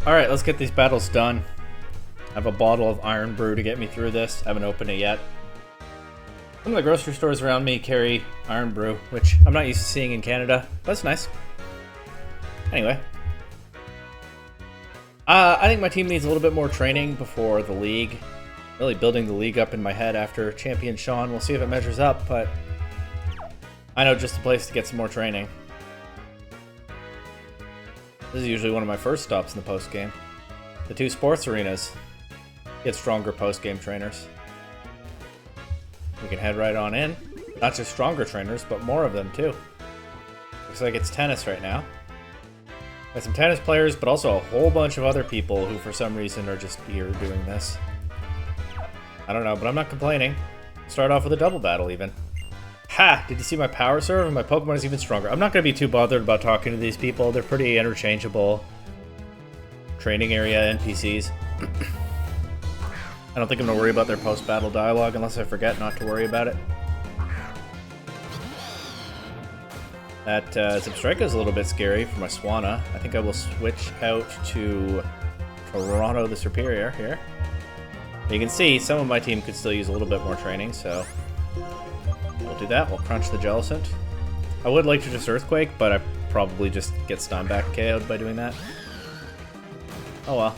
Alright, let's get these battles done. I have a bottle of Iron Brew to get me through this. I haven't opened it yet. Some of the grocery stores around me carry Iron Brew, which I'm not used to seeing in Canada. That's nice. Anyway. I think my team needs a little bit more training before the league. Really building the league up in my head after Champion Sean. We'll see if it measures up, but I know just a place to get some more training. This is usually one of my first stops in the post-game. The two sports arenas get stronger post-game trainers. We can head right on in. Not just stronger trainers, but more of them too. Looks like it's tennis right now. Got some tennis players, but also a whole bunch of other people who for some reason are just here doing this. I don't know, but I'm not complaining. Start off with a double battle even. Ha! Did you see my power serve? My Pokemon is even stronger. I'm not going to be too bothered about talking to these people. They're pretty interchangeable. Training area NPCs. I don't think I'm going to worry about their post-battle dialogue unless I forget not to worry about it. That Zebstrika is a little bit scary for my Swanna. I think I will switch out to Toronto the Superior here. You can see some of my team could still use a little bit more training, so we'll do that. We'll crunch the Jellicent. I would like to just Earthquake, but I probably just get stun back KO'd by doing that. Oh well.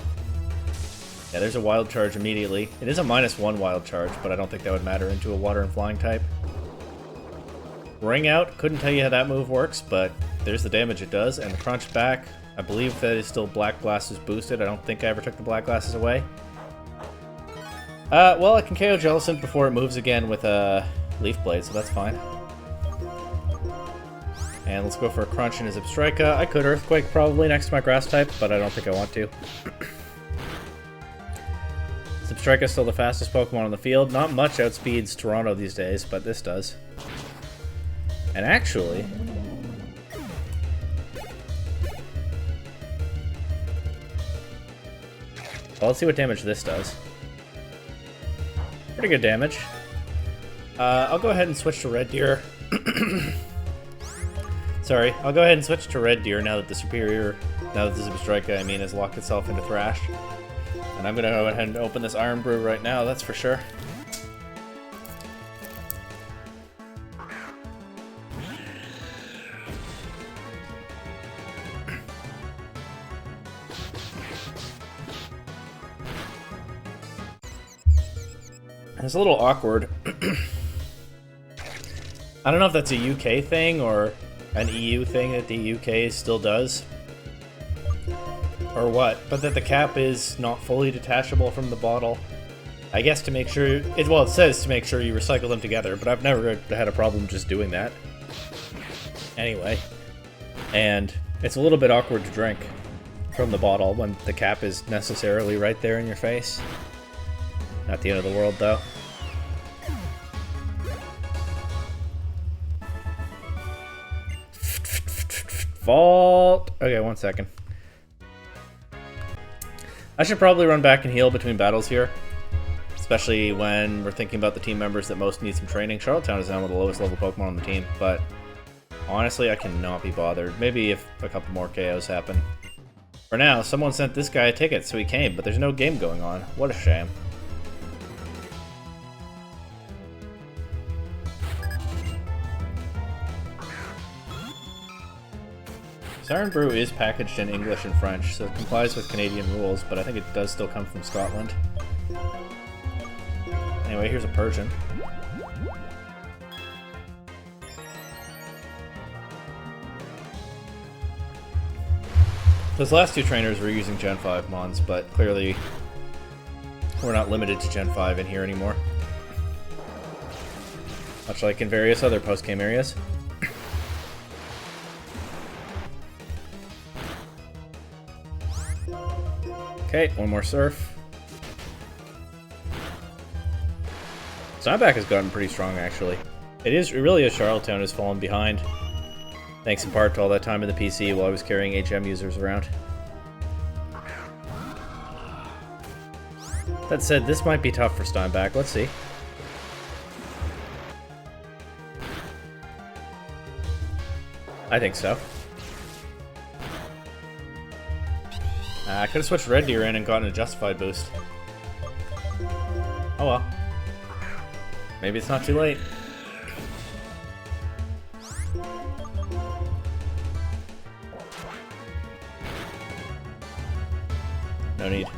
Yeah, there's a Wild Charge immediately. It is a -1 Wild Charge, but I don't think that would matter into a Water and Flying type. Ring Out, couldn't tell you how that move works, but there's the damage it does, and the crunch back, I believe that is still Black Glasses boosted. I don't think I ever took the Black Glasses away. Well, I can KO Jellicent before it moves again with a Leaf Blade, so that's fine. And let's go for a crunch in his Zebstrika. I could Earthquake probably next to my Grass type, but I don't think I want to. Zebstrika is still the fastest Pokemon on the field. Not much outspeeds Toronto these days, but this does. And actually, well, let's see what damage this does. Pretty good damage. I'll go ahead and switch to Red Deer. Sorry, I'll go ahead and switch to Red Deer now that the Zebstrika, I mean, has locked itself into Thrash. And I'm gonna go ahead and open this Iron Brew right now, that's for sure. It's a little awkward. I don't know if that's a UK thing or an EU thing that the UK still does. Or what, but that the cap is not fully detachable from the bottle. I guess to make sure, well, it says to make sure you recycle them together, but I've never had a problem just doing that. Anyway, and it's a little bit awkward to drink from the bottle when the cap is necessarily right there in your face. Not the end of the world, though. Vault! Okay, 1 second. I should probably run back and heal between battles here. Especially when we're thinking about the team members that most need some training. Charlottetown is now with the lowest level Pokemon on the team, but honestly, I cannot be bothered. Maybe if a couple more KOs happen. For now, someone sent this guy a ticket, so he came, but there's no game going on. What a shame. Iron Brew is packaged in English and French, so it complies with Canadian rules, but I think it does still come from Scotland. Anyway, here's a Persian. Those last two trainers were using Gen 5 mons, but clearly we're not limited to Gen 5 in here anymore. Much like in various other post-game areas. Okay, one more Surf. Snapback has gotten pretty strong, actually. It really is Charlottetown has fallen behind. Thanks in part to all that time in the PC while I was carrying HM users around. That said, this might be tough for Steinbach. Let's see. I think so. I could have switched Red Deer in and gotten a justified boost. Oh well. Maybe it's not too late. No need.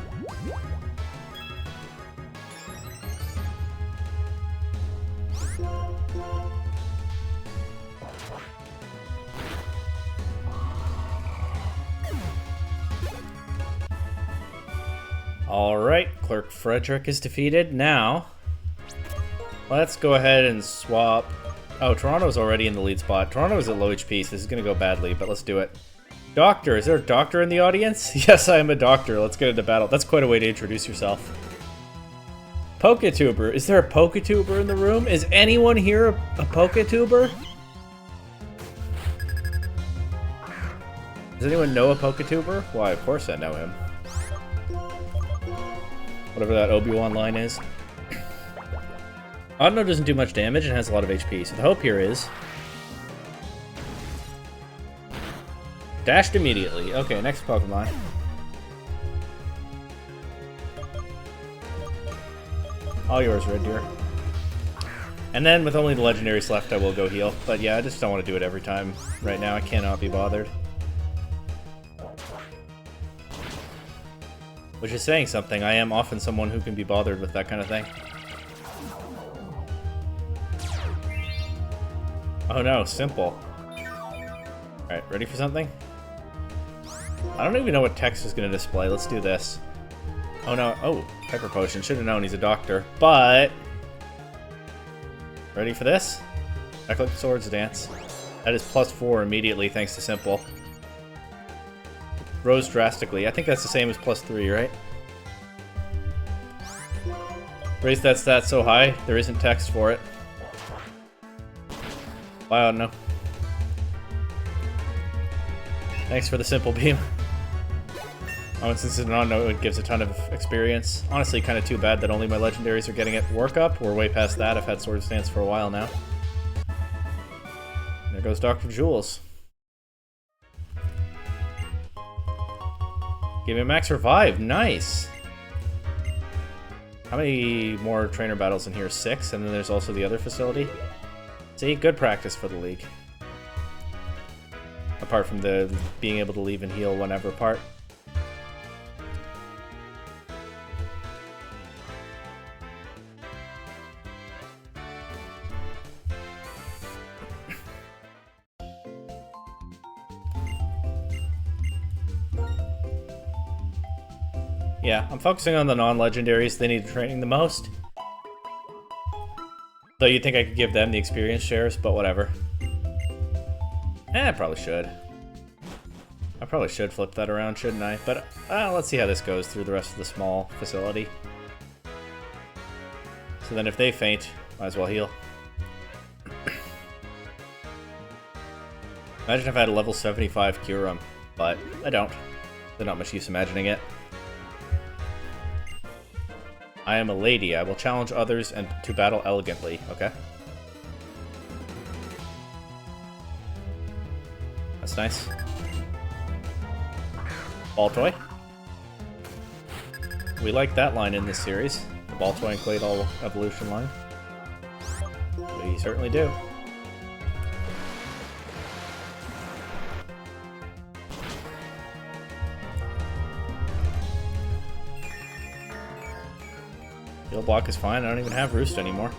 Alright, Clerk Frederick is defeated. Now, let's go ahead and swap. Oh, Toronto's already in the lead spot. Toronto is at low HP, so this is going to go badly, but let's do it. Doctor, is there a doctor in the audience? Yes, I am a doctor. Let's get into battle. That's quite a way to introduce yourself. Poketuber. Is there a Poketuber in the room? Is anyone here a Poketuber? Does anyone know a Poketuber? Why, of course I know him. Whatever that Obi-Wan line is. Audino doesn't do much damage and has a lot of HP, so the hope here is... dashed immediately. Okay, next Pokemon. All yours, Red Deer. And then, with only the legendaries left, I will go heal. But yeah, I just don't want to do it every time right now. I cannot be bothered. Which is saying something. I am often someone who can be bothered with that kind of thing. Oh no, simple. Alright, ready for something? I don't even know what text is going to display. Let's do this. Oh no, oh, Pepper Potion. Should have known he's a doctor. But... ready for this? Eclipse Swords Dance. That is +4 immediately thanks to Simple. Rose drastically. I think that's the same as +3, right? Raise that stat so high, there isn't text for it. Wow, no. Thanks for the Simple Beam. Oh, and since it's an on-note, it gives a ton of experience. Honestly, kind of too bad that only my legendaries are getting it. Work up. We're way past that. I've had Swords Dance for a while now. There goes Dr. Jules. Give me a max revive. Nice. How many more trainer battles in here? 6, and then there's also the other facility. See, good practice for the league. Apart from the being able to leave and heal whenever part. Yeah, I'm focusing on the non-legendaries. They need training the most. Though you'd think I could give them the experience shares, but whatever. I probably should. I probably should flip that around, shouldn't I? But let's see how this goes through the rest of the small facility. So then if they faint, might as well heal. Imagine if I had a level 75 Kyurem, but I don't. There's not much use imagining it. I am a lady. I will challenge others and to battle elegantly. Okay. That's nice. Ball Toy. We like that line in this series. The Ball Toy and Claydol evolution line. We certainly do. Heal block is fine. I don't even have Roost anymore.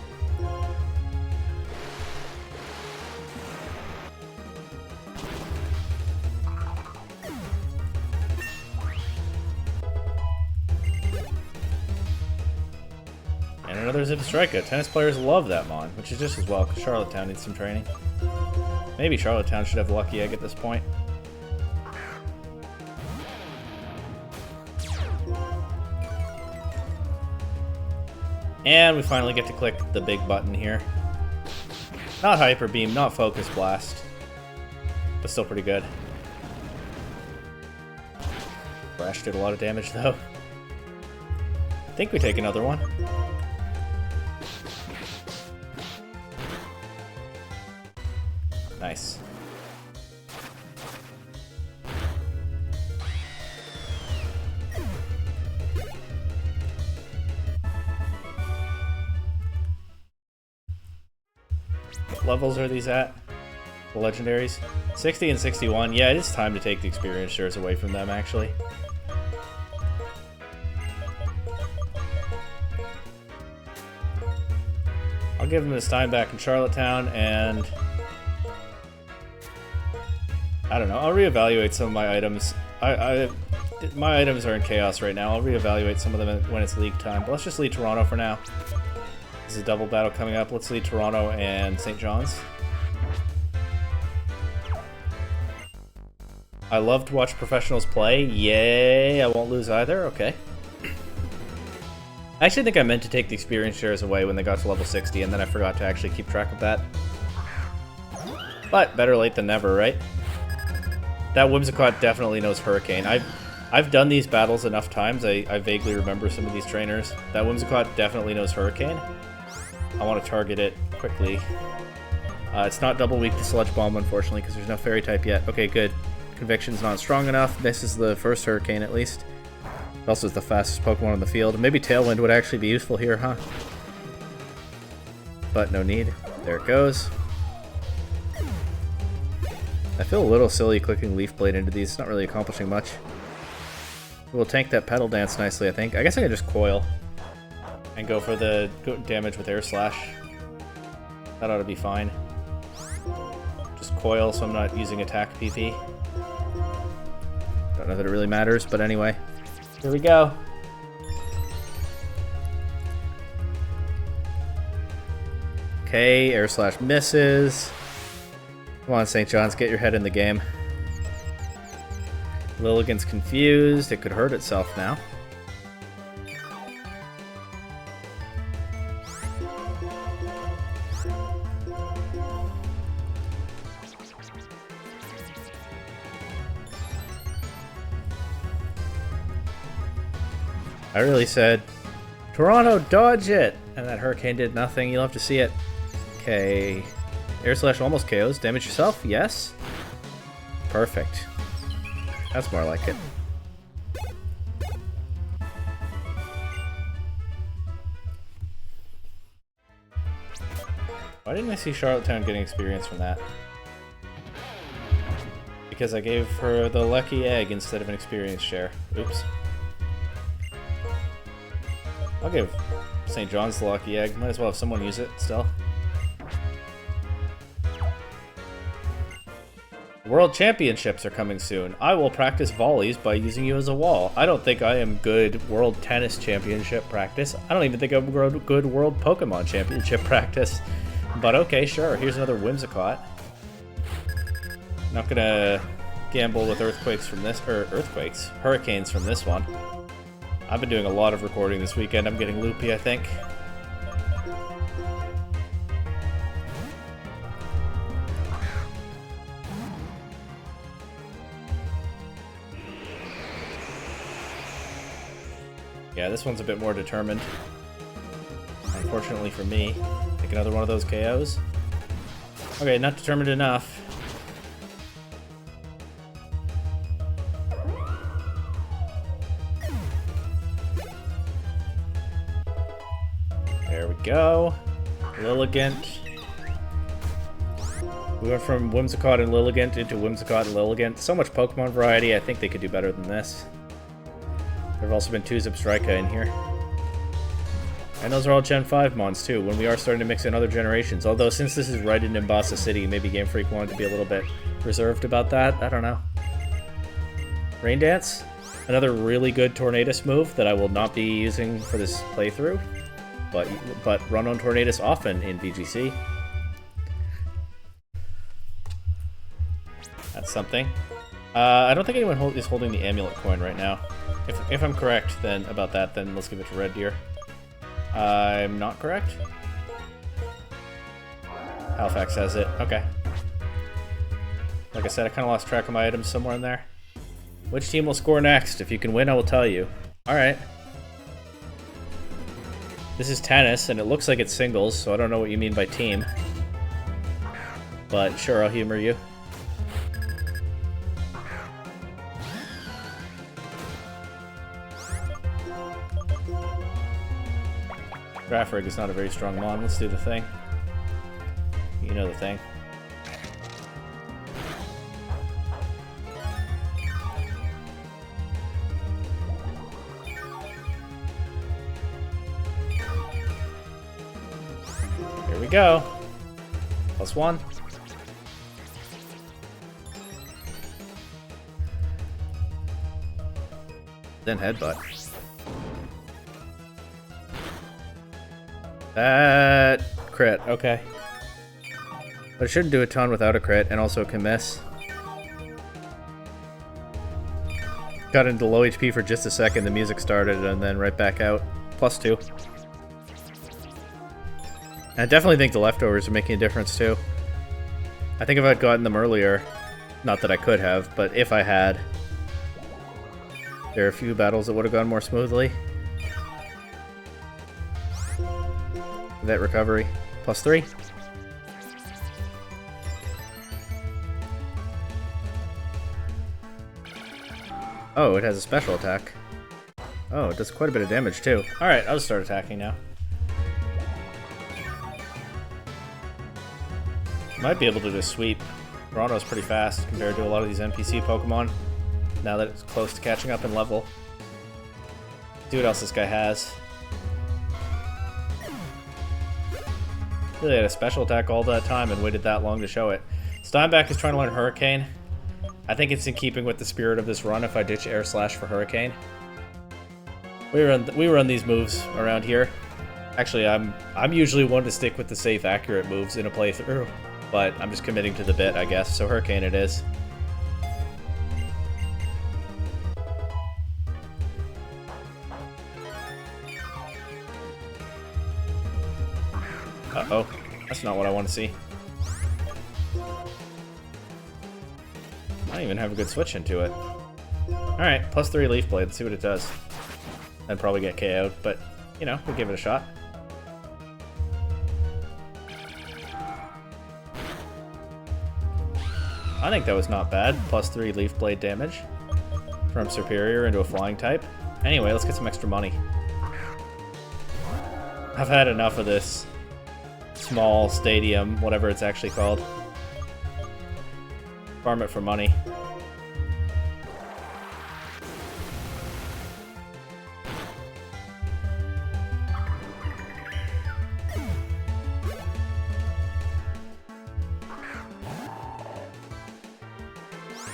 And another Zipstrika. Tennis players love that mon, which is just as well, because Charlottetown needs some training. Maybe Charlottetown should have Lucky Egg at this point. And we finally get to click the big button here. Not Hyper Beam, not Focus Blast. But still pretty good. Crash did a lot of damage though. I think we take another one. Nice. What levels are these at? The legendaries? 60 and 61. Yeah, it is time to take the experience shares away from them, actually. I'll give him his time back in Charlottetown, and I don't know. I'll reevaluate some of my items. My items are in chaos right now. I'll reevaluate some of them when it's league time. But let's just lead Toronto for now. This is a double battle coming up. Let's lead Toronto and St. John's. I love to watch professionals play. Yay! I won't lose either. Okay. I actually think I meant to take the experience shares away when they got to level 60, and then I forgot to actually keep track of that. But better late than never, right? That Whimsicott definitely knows Hurricane. I've done these battles enough times, I vaguely remember some of these trainers. That Whimsicott definitely knows Hurricane. I want to target it quickly. It's not double weak to Sludge Bomb, unfortunately, because there's no Fairy type yet. Okay, good. Conviction's not strong enough. This is the first Hurricane, at least. It also is the fastest Pokemon on the field. Maybe Tailwind would actually be useful here, huh? But no need. There it goes. I feel a little silly clicking Leaf Blade into these. It's not really accomplishing much. We'll tank that Petal Dance nicely, I think. I guess I can just Coil and go for the damage with Air Slash. That ought to be fine. Just Coil so I'm not using attack PP. Don't know that it really matters, but anyway. Here we go. Okay, Air Slash misses. Come on, St. John's, get your head in the game. Lilligant's confused. It could hurt itself now. I really said, Toronto, dodge it! And that Hurricane did nothing. You'll have to see it. Okay. Air Slash almost KOs. Damage yourself? Yes. Perfect. That's more like it. Why didn't I see Charlottetown getting experience from that? Because I gave her the lucky egg instead of an experience share. Oops. I'll give St. John's the lucky egg. Might as well have someone use it still. World Championships are coming soon. I will practice volleys by using you as a wall. I don't think I am good World Tennis Championship practice. I don't even think I'm good World Pokemon Championship practice. But okay, sure. Here's another Whimsicott. Not gonna gamble with Earthquakes from this, or Earthquakes, Hurricanes from this one. I've been doing a lot of recording this weekend. I'm getting loopy, I think. Yeah, this one's a bit more determined. Unfortunately for me. Take another one of those KOs. Okay, not determined enough. There we go. Lilligant. We went from Whimsicott and Lilligant into Whimsicott and Lilligant. So much Pokemon variety, I think they could do better than this. There have also been 2 Zebstrika in here. And those are all Gen 5 mons too, when we are starting to mix in other generations. Although since this is right in Nimbasa City, maybe Game Freak wanted to be a little bit reserved about that. I don't know. Rain Dance? Another really good Tornadus move that I will not be using for this playthrough. But run on Tornadus often in VGC. That's something. I don't think anyone is holding the Amulet coin right now. If I'm correct then about that, then let's give it to Red Deer. I'm not correct? Halifax has it. Okay. Like I said, I kind of lost track of my items somewhere in there. Which team will score next? If you can win, I will tell you. Alright. This is tennis, and it looks like it's singles, so I don't know what you mean by team. But sure, I'll humor you. Graphic is not a very strong mon. Let's do the thing. You know the thing. Here we go. +1. Then headbutt. That crit, okay. But it shouldn't do a ton without a crit, and also it can miss. Got into low HP for just a second, the music started, and then right back out. +2. And I definitely think the leftovers are making a difference too. I think if I'd gotten them earlier, not that I could have, but if I had, there are a few battles that would have gone more smoothly. That recovery. +3. Oh, it has a special attack. Oh, it does quite a bit of damage too. Alright, I'll start attacking now. Might be able to just sweep. Toronto's pretty fast compared to a lot of these NPC Pokemon. Now that it's close to catching up in level. See what else this guy has. Really had a special attack all that time and waited that long to show it. Steinbeck is trying to learn Hurricane. I think it's in keeping with the spirit of this run if I ditch Air Slash for Hurricane. We run these moves around here. Actually, I'm usually one to stick with the safe, accurate moves in a playthrough, but I'm just committing to the bit, I guess. So Hurricane it is. Uh-oh. That's not what I want to see. I don't even have a good switch into it. Alright, +3 Leaf Blade. Let's see what it does. I'd probably get KO'd, but, you know, we'll give it a shot. I think that was not bad. +3 Leaf Blade damage from Superior into a flying type. Anyway, let's get some extra money. I've had enough of this small stadium, whatever it's actually called. Farm it for money.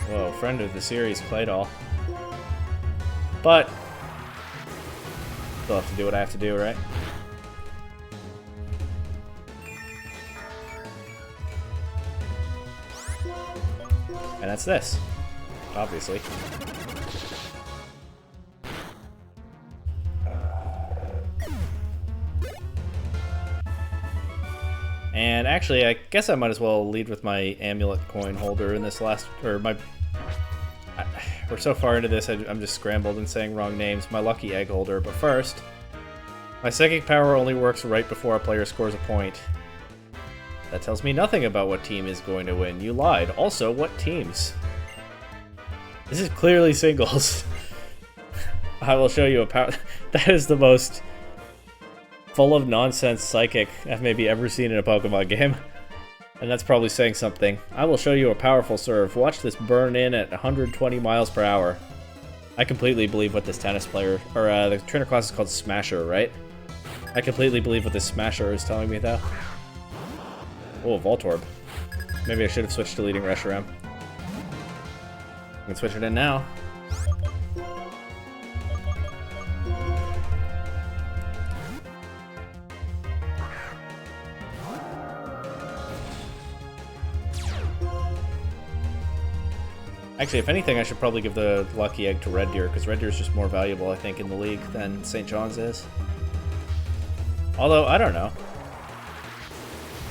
Whoa, friend of the series, Claydol. But still have to do what I have to do, right? And that's this, obviously. And actually, I guess I might as well lead with my amulet coin holder in this last, or my, we're so far into this, I'm just scrambled and saying wrong names. My lucky egg holder, but first, my psychic power only works right before a player scores a point. That tells me nothing about what team is going to win. You lied. Also, what teams? This is clearly singles. I will show you a power. That is the most full of nonsense psychic I've maybe ever seen in a Pokemon game. And that's probably saying something. I will show you a powerful serve. Watch this burn in at 120 miles per hour. I completely believe what this tennis player, or the trainer class is called Smasher, right? I completely believe what this Smasher is telling me, though. Oh, Voltorb. Maybe I should have switched to leading Reshiram. I can switch it in now. Actually, if anything, I should probably give the Lucky Egg to Red Deer, because Red Deer is just more valuable, I think, in the league than St. John's is. Although, I don't know.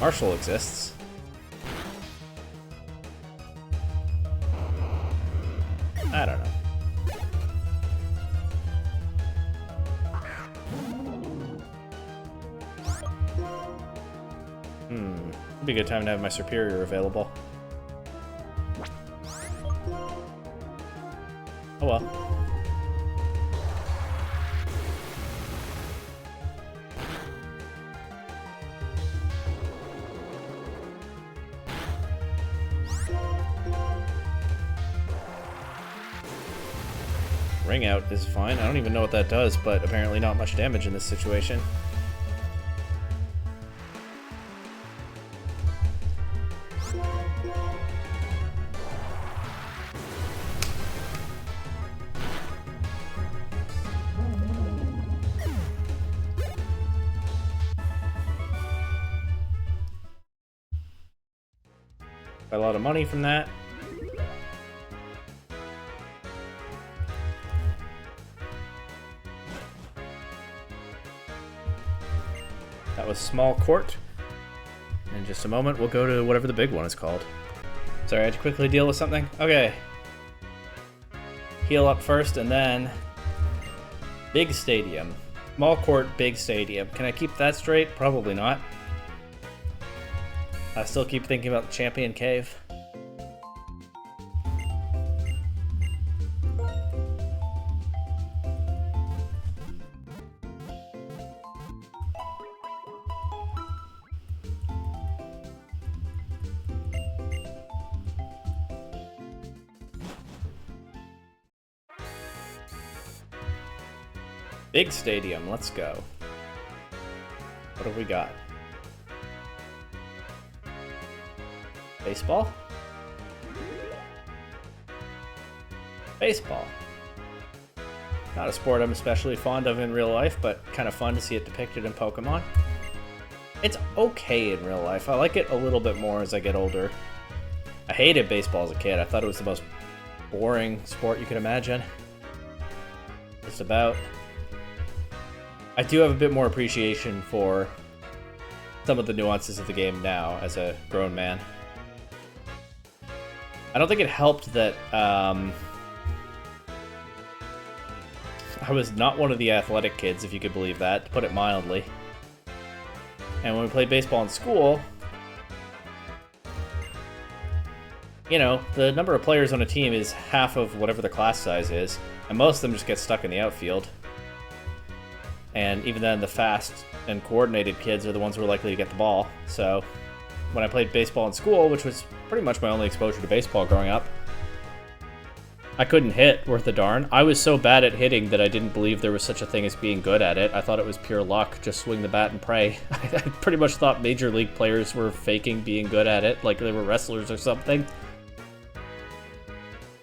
Marshall exists. I don't know. It'd be a good time to have my Superior available. Oh well. Ring out is fine. I don't even know what that does, but apparently not much damage in this situation. Got a lot of money from that. That was small court. In just a moment, we'll go to whatever the big one is called. Sorry, I had to quickly deal with something. Okay. Heal up first, and then big stadium. Small court, big stadium. Can I keep that straight? Probably not. I still keep thinking about the Champion Cave. Big stadium, let's go. What have we got? Baseball? Baseball. Not a sport I'm especially fond of in real life, but kind of fun to see it depicted in Pokemon. It's okay in real life. I like it a little bit more as I get older. I hated baseball as a kid. I thought it was the most boring sport you could imagine. Just about. I do have a bit more appreciation for some of the nuances of the game now as a grown man. I don't think it helped that I was not one of the athletic kids, if you could believe that, to put it mildly. And when we played baseball in school, you know, the number of players on a team is half of whatever the class size is, and most of them just get stuck in the outfield. And even then, the fast and coordinated kids are the ones who are likely to get the ball. So when I played baseball in school, which was pretty much my only exposure to baseball growing up, I couldn't hit worth a darn. I was so bad at hitting that I didn't believe there was such a thing as being good at it. I thought it was pure luck, just swing the bat and pray. I pretty much thought major league players were faking being good at it, like they were wrestlers or something.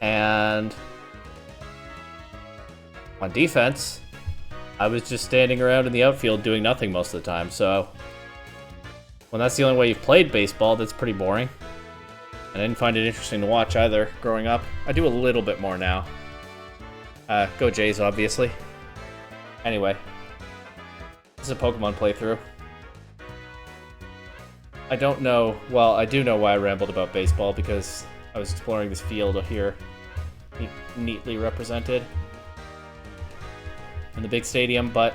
And on defense, I was just standing around in the outfield doing nothing most of the time, so when that's the only way you've played baseball, that's pretty boring. And I didn't find it interesting to watch either growing up. I do a little bit more now. Go Jays, obviously. Anyway, this is a Pokemon playthrough. I don't know, well, I do know why I rambled about baseball, because I was exploring this field here, neatly represented in the big stadium, but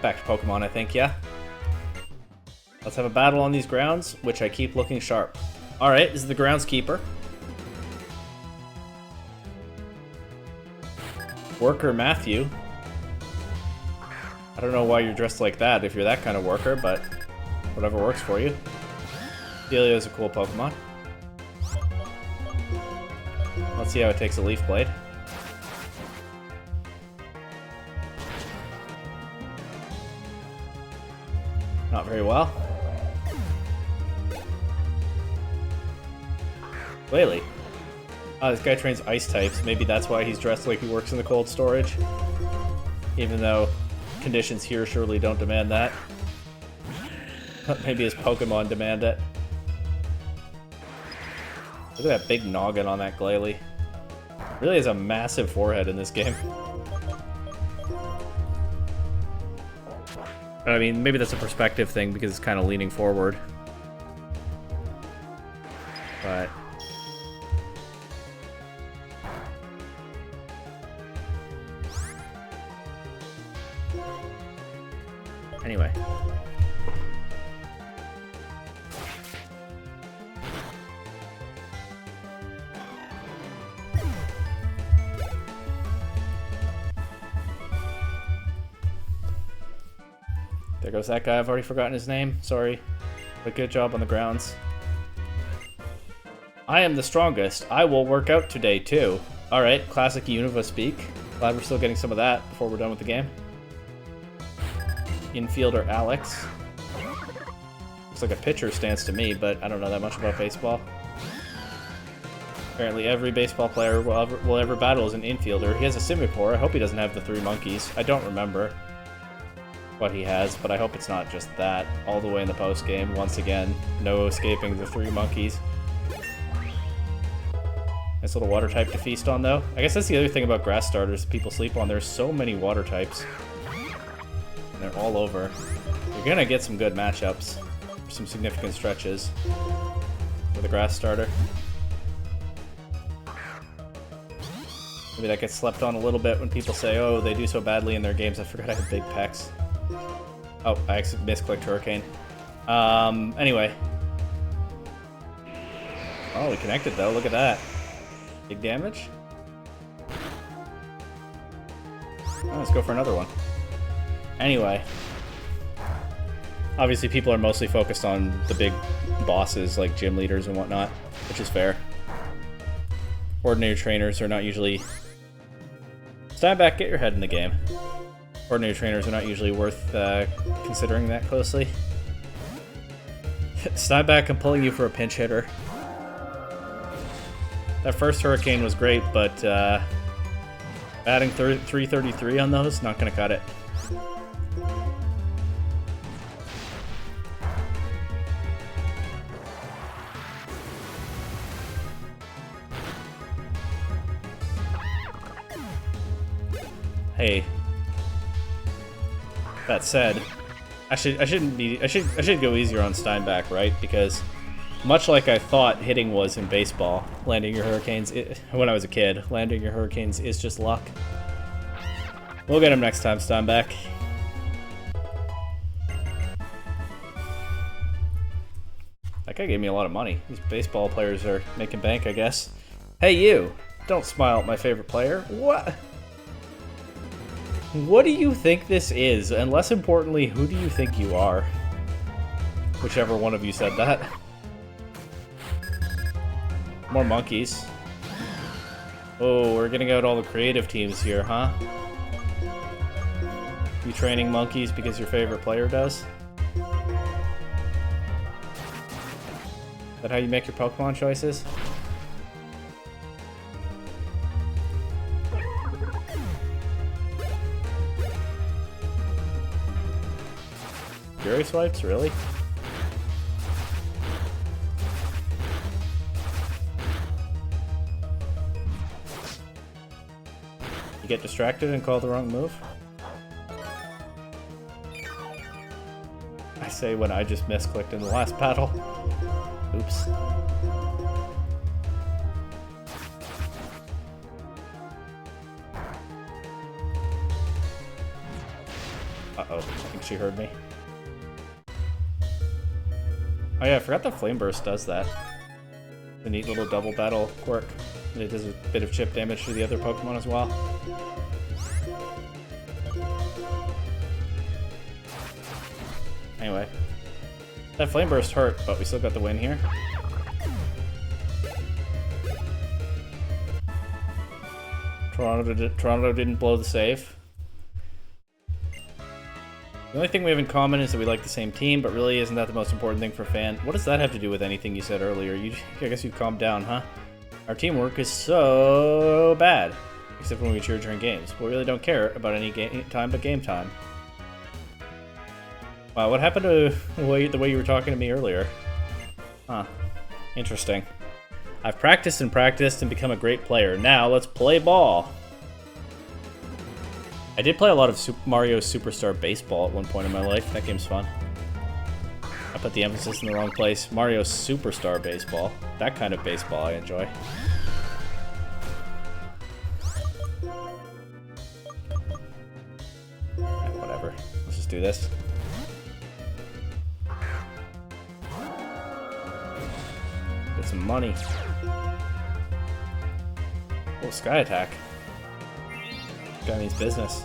back to Pokemon, I think, yeah? Let's have a battle on these grounds, which I keep looking sharp. Alright, this is the groundskeeper. Worker Matthew. I don't know why you're dressed like that if you're that kind of worker, but whatever works for you. Delio's a cool Pokemon. Let's see how it takes a Leaf Blade. Not very well. Whaley. Oh, this guy trains ice types. Maybe that's why he's dressed like he works in the cold storage. Even though conditions here surely don't demand that. Maybe his Pokemon demand it. Look at that big noggin on that Glalie. Really has a massive forehead in this game. I mean, maybe that's a perspective thing because it's kind of leaning forward. But anyway. There goes that guy. I've already forgotten his name. Sorry. But good job on the grounds. I am the strongest. I will work out today, too. Alright, classic Unova speak. Glad we're still getting some of that before we're done with the game. Infielder Alex. Looks like a pitcher stance to me, but I don't know that much about baseball. Apparently every baseball player will ever battle is an infielder. He has a Singapore. I hope he doesn't have the 3 monkeys. I don't remember what he has, but I hope it's not just that. All the way in the post game, once again, no escaping the 3 monkeys. Nice little water type to feast on, though. I guess that's the other thing about grass starters people sleep on. There's so many water types. And they're all over. You're gonna get some good matchups. For some significant stretches with a grass starter. Maybe that gets slept on a little bit when people say, oh, they do so badly in their games. I forgot I have big pecs. Oh, I accidentally misclicked Hurricane. Anyway. Oh, we connected, though. Look at that. Big damage. Oh, let's go for another one. Anyway. Obviously, people are mostly focused on the big bosses, like gym leaders and whatnot, which is fair. Ordinary trainers are not usually... Stand back, get your head in the game. Ordinary trainers are not usually worth considering that closely. Stand back, I'm pulling you for a pinch hitter. That first Hurricane was great, but adding 333 on those, not going to cut it. Hey, that said, I should go easier on Steinbach, right? Because much like I thought hitting was in baseball, landing your Hurricanes when I was a kid, landing your Hurricanes is just luck. We'll get him next time, Steinbach. That guy gave me a lot of money. These baseball players are making bank, I guess. Hey, you! Don't smile at my favorite player. What? What do you think this is? And less importantly, who do you think you are? Whichever one of you said that. More monkeys. Oh, we're getting out all the creative teams here, huh? You training monkeys because your favorite player does? Is that how you make your Pokemon choices? Fury swipes, really? You get distracted and call the wrong move? I say when I just misclicked in the last battle. Oops. Uh-oh, I think she heard me. Oh yeah, I forgot that Flame Burst does that. The neat little double battle quirk. And it does a bit of chip damage to the other Pokemon as well. Anyway. That Flame Burst hurt, but we still got the win here. Toronto didn't blow the save. The only thing we have in common is that we like the same team, but really isn't that the most important thing for a fan? What does that have to do with anything you said earlier? I guess you calmed down, huh? Our teamwork is so bad, except when we cheer during games. We really don't care about any game time but game time. Wow, what happened to the way you were talking to me earlier? Huh. Interesting. I've practiced and practiced and become a great player. Now let's play ball. I did play a lot of Super Mario Superstar Baseball at one point in my life. That game's fun. I put the emphasis in the wrong place. Mario Superstar Baseball. That kind of baseball I enjoy. Whatever. Let's just do this. Get some money. Oh, Sky Attack. Guy means business.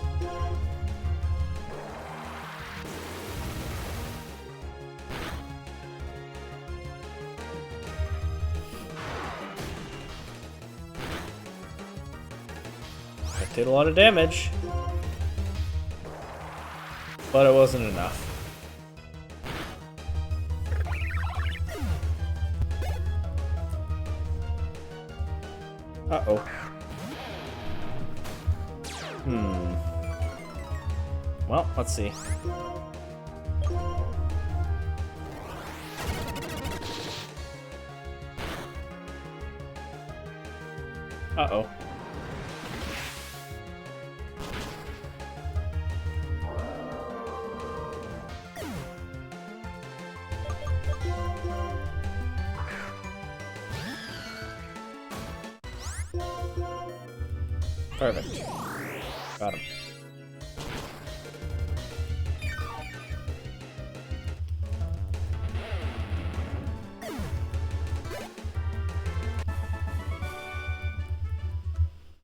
did a lot of damage. But it wasn't enough. Uh-oh. Well, let's see. Uh-oh. Perfect. Got him.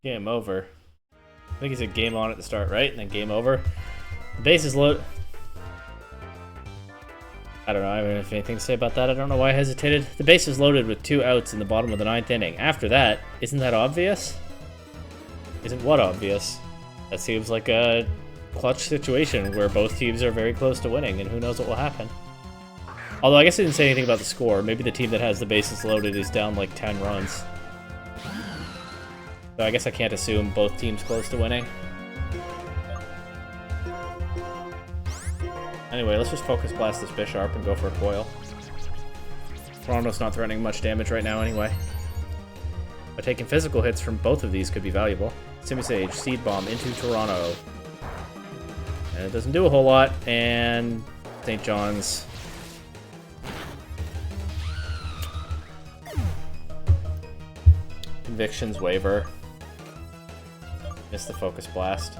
Game over. I think he said game on at the start, right? And then game over. The base is loaded. I don't know. I don't have anything to say about that. I don't know why I hesitated. The base is loaded with 2 outs in the bottom of the 9th inning. After that, isn't that obvious? Isn't what obvious? That seems like a clutch situation where both teams are very close to winning, and who knows what will happen. Although I guess I didn't say anything about the score. Maybe the team that has the bases loaded is down like 10 runs. So I guess I can't assume both teams close to winning. Anyway, let's just focus blast this Bisharp and go for a coil. Toronto's not threatening much damage right now anyway. But taking physical hits from both of these could be valuable. Simisage, Seed Bomb into Toronto. And it doesn't do a whole lot, and St. John's. Convictions waiver. Missed the focus blast.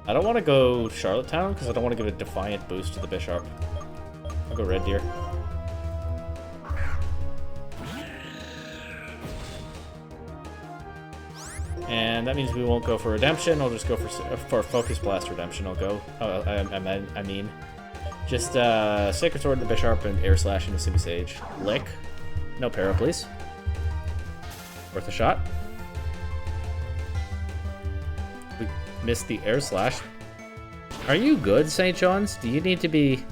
I don't want to go Charlottetown because I don't want to give a defiant boost to the Bisharp. I'll go Red Deer. And that means we won't go for Redemption. I'll just go for Focus Blast Redemption. I'll go. Oh, I mean, just Sacred Sword into Bisharp and Air Slash into Simisage. Lick. No para, please. Worth a shot. We missed the Air Slash. Are you good, St. John's? Do you need to be?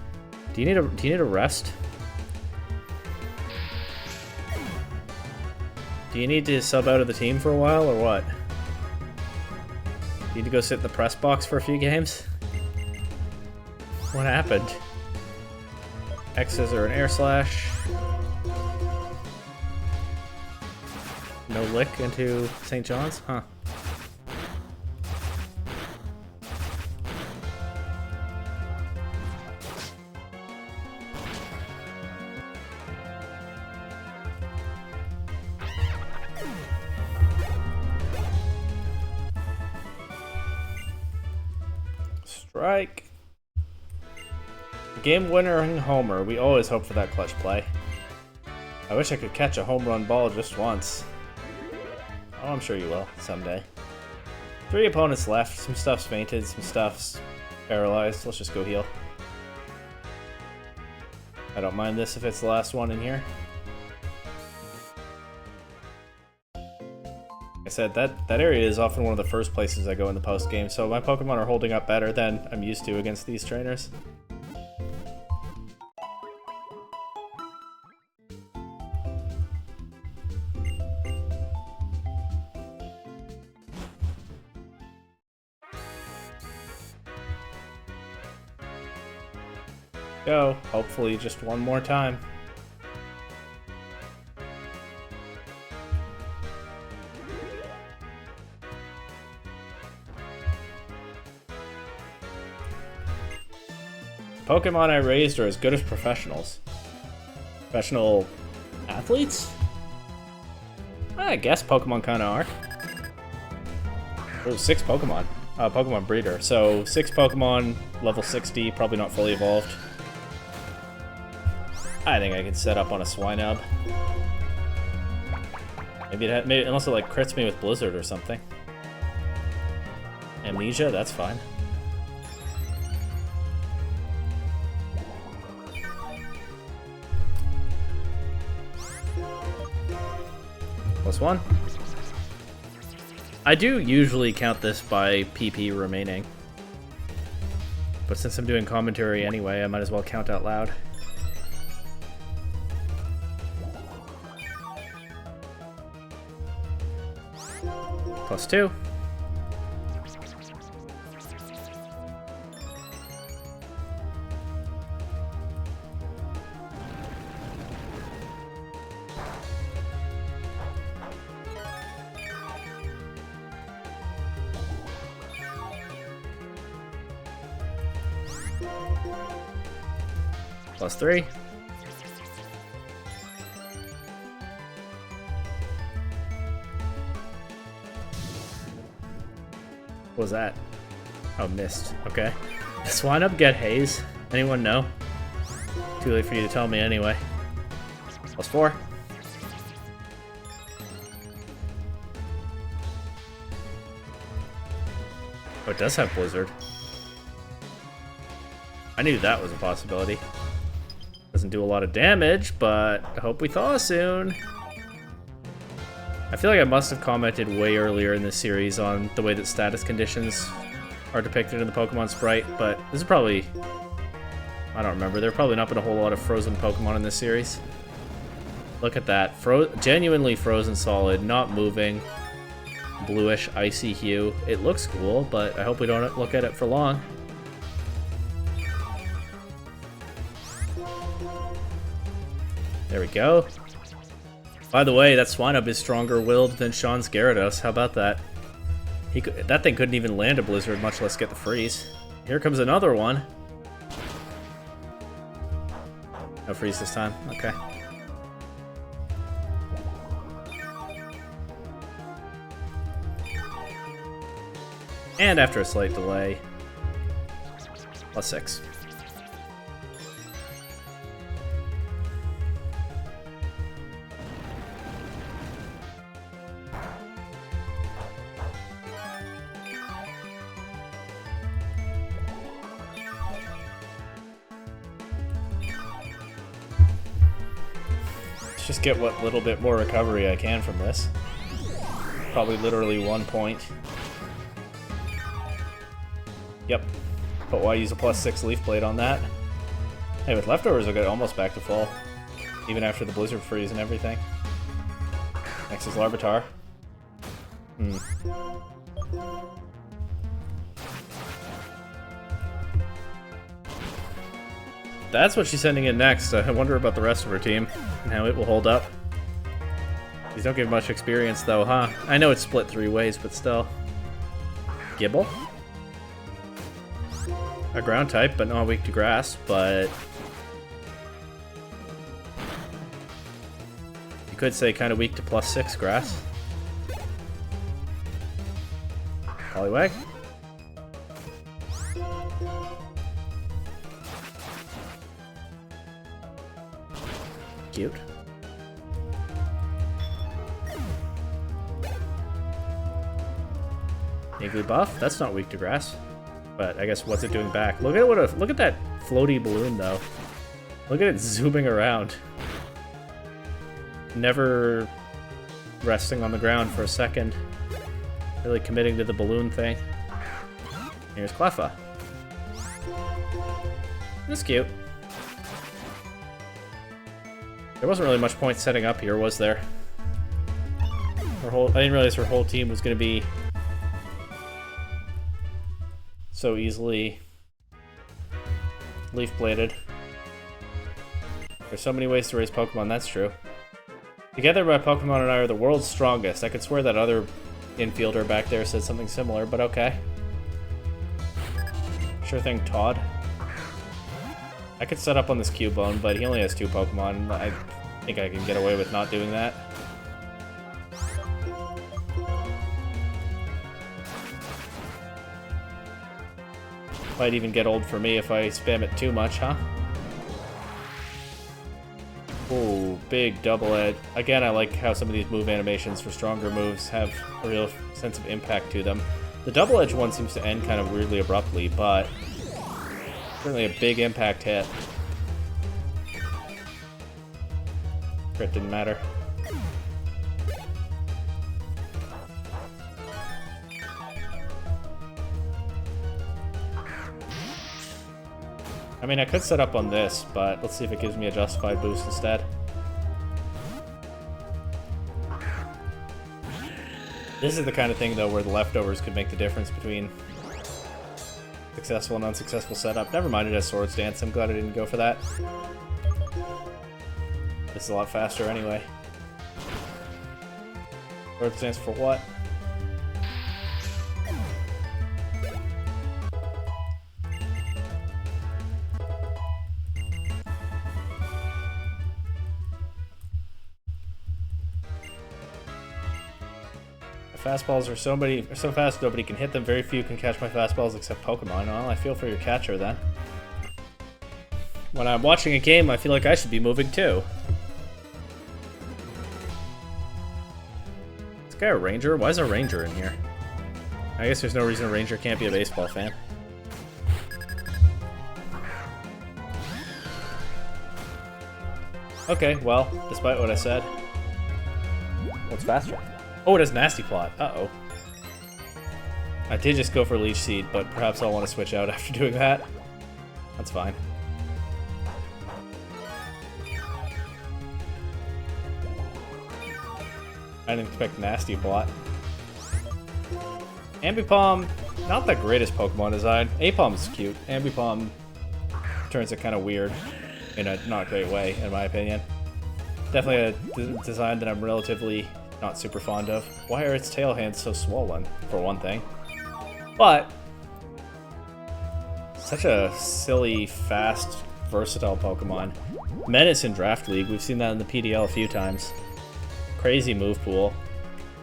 Do you need a rest? Do you need to sub out of the team for a while, or what? Need to go sit in the press box for a few games? What happened? X's are an Air Slash. No lick into St. John's? Huh. Strike. Game winner and homer. We always hope for that clutch play. I wish I could catch a home run ball just once. Oh, I'm sure you will someday. 3 opponents left. Some stuff's fainted, some stuff's paralyzed. Let's just go heal. I don't mind this if it's the last one in here. Like I said, that area is often one of the first places I go in the post game, so my Pokemon are holding up better than I'm used to against these trainers. Go, hopefully just one more time. Pokemon I raised are as good as professionals. Professional athletes? I guess Pokemon kinda are. Oh, 6 Pokemon. Pokemon breeder. So 6 Pokemon, level 60, probably not fully evolved. I think I could set up on a Swinub. Maybe unless it like crits me with Blizzard or something. Amnesia, that's fine. +1. I do usually count this by PP remaining. But since I'm doing commentary anyway, I might as well count out loud. +2. +3. What was that? Oh, missed. Okay. Does Swine-Up get haze? Anyone know? Too late for you to tell me anyway. +4. Oh, it does have Blizzard. I knew that was a possibility. Doesn't do a lot of damage, but I hope we thaw soon. I feel like I must have commented way earlier in this series on the way that status conditions are depicted in the Pokemon Sprite, but this is probably... I don't remember. There have probably not been a whole lot of frozen Pokemon in this series. Look at that. Genuinely frozen solid, not moving. Bluish, icy hue. It looks cool, but I hope we don't look at it for long. There we go. By the way, that Swine-Up is stronger-willed than Sean's Gyarados. How about that? That thing couldn't even land a Blizzard, much less get the freeze. Here comes another one. No freeze this time. Okay. And after a slight delay, +6. Just get what little bit more recovery I can from this. Probably literally 1 point. Yep. But why use a +6 Leaf Blade on that? Hey, with leftovers, I'll get almost back to full. Even after the Blizzard freeze and everything. Next is Larvitar. That's what she's sending in next. I wonder about the rest of her team and how it will hold up. These don't give much experience though, huh? I know it's split 3 ways, but still. Gibble? A ground type, but not weak to grass, but... you could say kind of weak to +6 grass. Poliwag? Cute. Igglybuff? That's not weak to grass. But I guess what's it doing back? Look at that floaty balloon though. Look at it zooming around. Never resting on the ground for a second. Really committing to the balloon thing. Here's Cleffa. That's cute. There wasn't really much point setting up here, was there? I didn't realize her whole team was going to be so easily leaf-bladed. There's so many ways to raise Pokemon, that's true. Together, my Pokemon and I are the world's strongest. I could swear that other infielder back there said something similar, but okay. Sure thing, Todd. I could set up on this Cubone, but he only has 2 Pokemon. I think I can get away with not doing that. Might even get old for me if I spam it too much, huh? Ooh, big double edge. Again, I like how some of these move animations for stronger moves have a real sense of impact to them. The double edge one seems to end kind of weirdly abruptly, but certainly a big impact hit. Crit didn't matter. I mean, I could set up on this, but let's see if it gives me a justified boost instead. This is the kind of thing, though, where the leftovers could make the difference between successful and unsuccessful setup. Never mind, it has Swords Dance. I'm glad I didn't go for that. This is a lot faster anyway. Swords Dance for what? Fastballs are so fast nobody can hit them. Very few can catch my fastballs except Pokemon. Well, I feel for your catcher then. When I'm watching a game, I feel like I should be moving too. Is this guy a ranger? Why is a ranger in here? I guess there's no reason a ranger can't be a baseball fan. Okay, well, despite what I said. What's faster? Oh, it has Nasty Plot. Uh-oh. I did just go for Leech Seed, but perhaps I'll want to switch out after doing that. That's fine. I didn't expect Nasty Plot. Ambipom, not the greatest Pokemon design. Apom's cute. Ambipom turns it kind of weird in a not great way, in my opinion. Definitely a design that I'm relatively not super fond of. Why are its tail hands so swollen, for one thing? But such a silly, fast, versatile Pokemon. Menace in Draft League, we've seen that in the PDL a few times. Crazy move pool.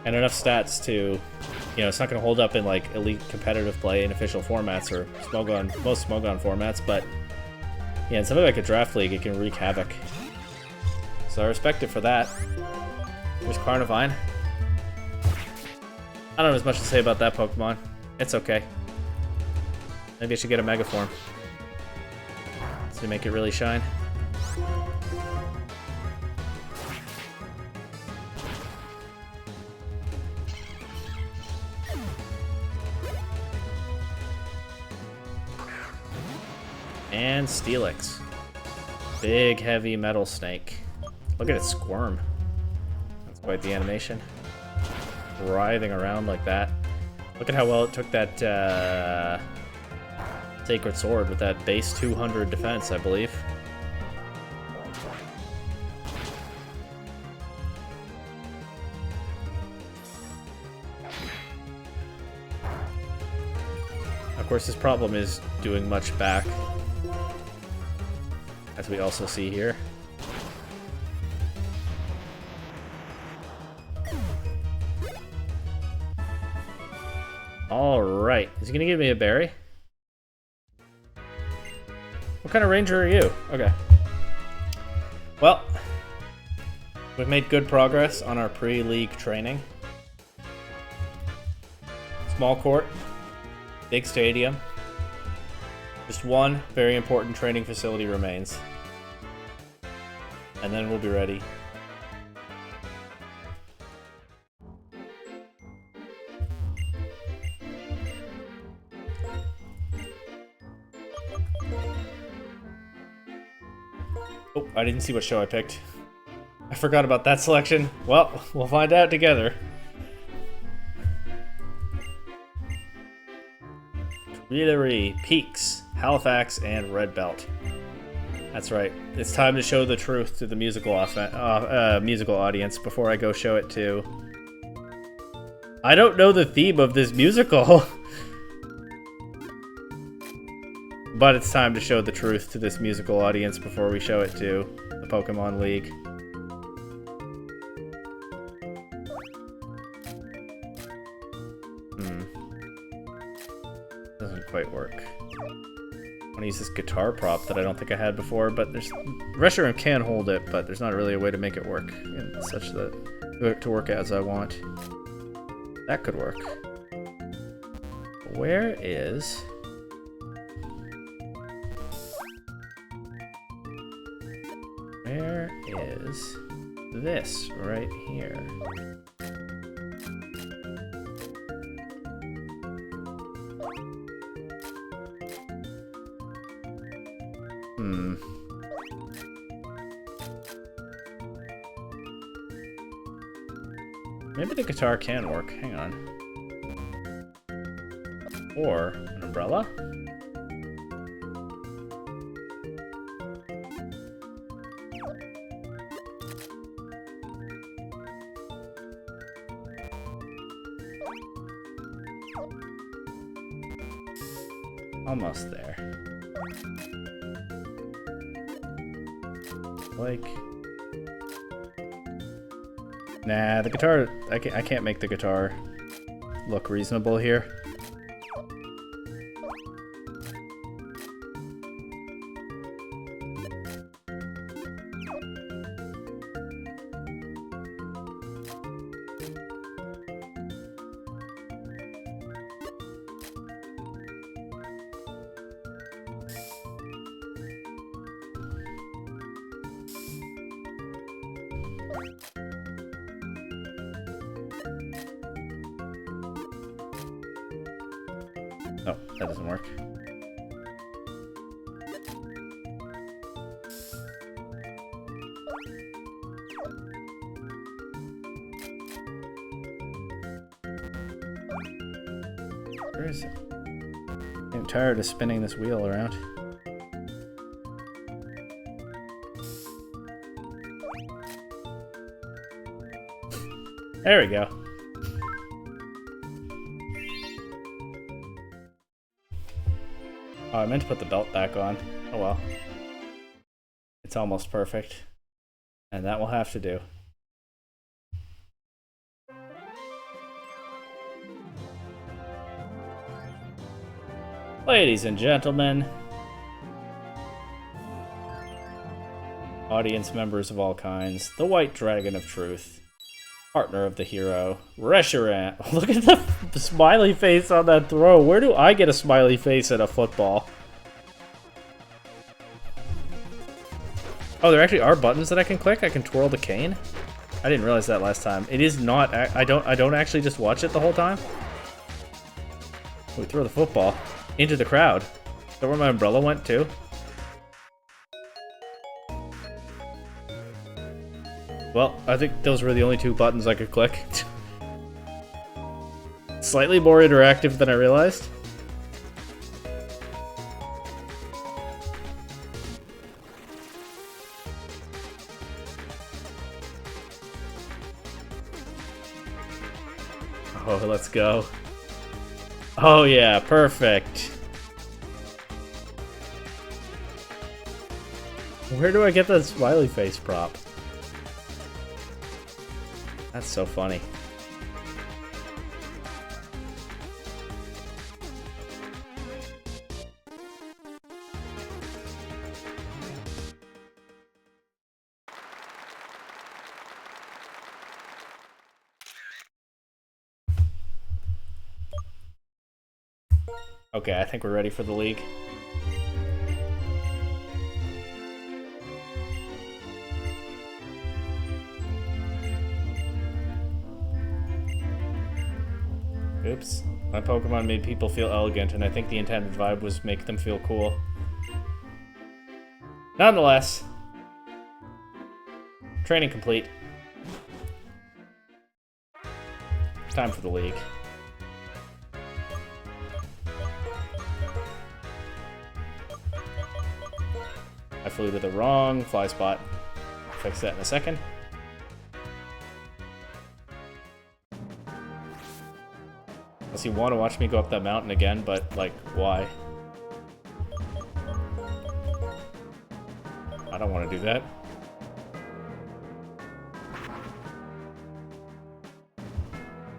And enough stats to, you know, it's not going to hold up in like elite competitive play in official formats or most Smogon formats, but yeah, in something like a Draft League, it can wreak havoc. So I respect it for that. There's Carnivine. I don't have as much to say about that Pokemon. It's okay. Maybe I should get a Mega Form to make it really shine. And Steelix. Big, heavy metal snake. Look at it squirm. That's quite the animation. Writhing around like that. Look at how well it took that Sacred Sword with that base 200 defense, I believe. Of course, this problem is doing much back, as we also see here. Alright, is he gonna give me a berry? What kind of ranger are you? Okay. Well, we've made good progress on our pre-league training. Small court, big stadium. Just one very important training facility remains. And then we'll be ready. Oh, I didn't see what show I picked. I forgot about that selection. Well, we'll find out together. Tuileries, Peaks, Halifax, and Red Belt. That's right. It's time to show the truth to the musical audience before I go show it to... I don't know the theme of this musical. But it's time to show the truth to this musical audience before we show it to the Pokemon League. Doesn't quite work. I want to use this guitar prop that I don't think I had before, but there's... Reshiram can hold it, but there's not really a way to make it work in such that... to work as I want. That could work. Where is... Where is this right here? Maybe the guitar can work. Hang on. Or an umbrella? Almost there. Like... Nah, the guitar... I can't make the guitar look reasonable here. Oh, that doesn't work. Where is it? I'm tired of spinning this wheel around. There we go. Oh, I meant to put the belt back on. Oh well. It's almost perfect. And that will have to do. Ladies and gentlemen, audience members of all kinds, the White Dragon of Truth, partner of the hero, Reshiram. Look at the smiley face on that throw. Where do I get a smiley face at a football? Oh, there actually are buttons that I can click. I can twirl the cane. I didn't realize that last time. It is not. I don't actually just watch it the whole time. We throw the football into the crowd. Is that where my umbrella went too? Well, I think those were the only two buttons I could click. Slightly more interactive than I realized. Oh, let's go. Oh yeah, perfect. Where do I get that smiley face prop? That's so funny. Okay, I think we're ready for the league. Oops. My Pokemon made people feel elegant, and I think the intended vibe was make them feel cool. Nonetheless, training complete. Time for the league. I flew to the wrong fly spot. Fix that in a second. Unless you want to watch me go up that mountain again, but, like, why? I don't want to do that.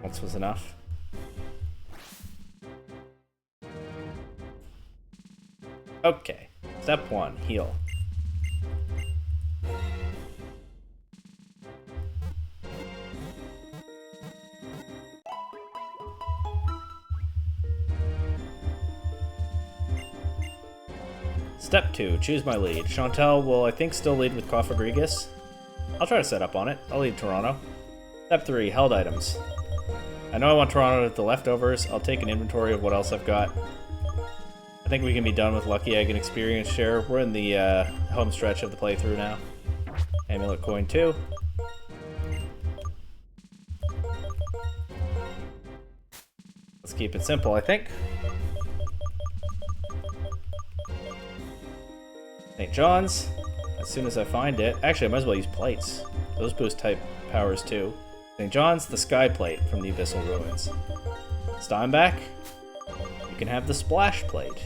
Once was enough. Okay. Step 1, heal. Step 2, choose my lead. Chantel will, I think, still lead with Cofagrigus. I'll try to set up on it. I'll lead Toronto. Step 3, held items. I know I want Toronto with the leftovers. I'll take an inventory of what else I've got. I think we can be done with Lucky Egg and Experience Share. We're in the home stretch of the playthrough now. Amulet Coin 2. Let's keep it simple, I think. St. John's. As soon as I find it. Actually, I might as well use plates. Those boost type powers too. St. John's, the Sky Plate from the Abyssal Ruins. Steinbach, you can have the Splash Plate.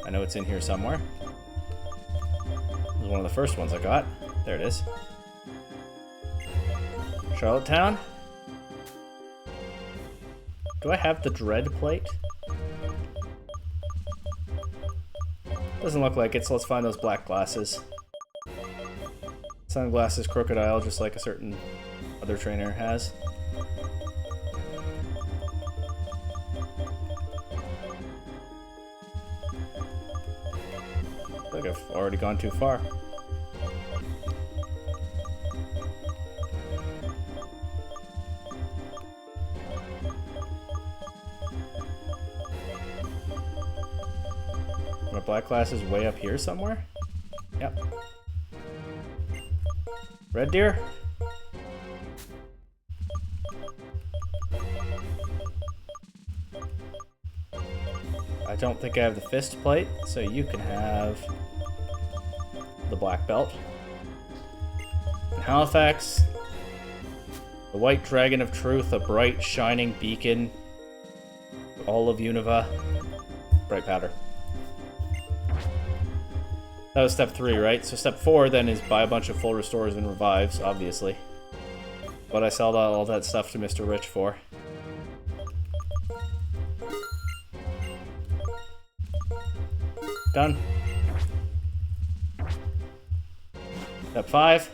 I know it's in here somewhere. It was one of the first ones I got. There it is. Charlottetown. Do I have the Dread Plate? Doesn't look like it, so let's find those black glasses. Sunglasses Crocodile, just like a certain other trainer has. I feel like I've already gone too far. My black glasses way up here somewhere? Yep. Red Deer? I don't think I have the Fist Plate, so you can have the Black Belt. In Halifax, the White Dragon of Truth, a bright, shining beacon. All of Unova. Bright powder. That was step 3, right? So step 4 then is buy a bunch of full restores and revives, obviously. But I sold all that stuff to Mr. Rich for. Done. Step 5.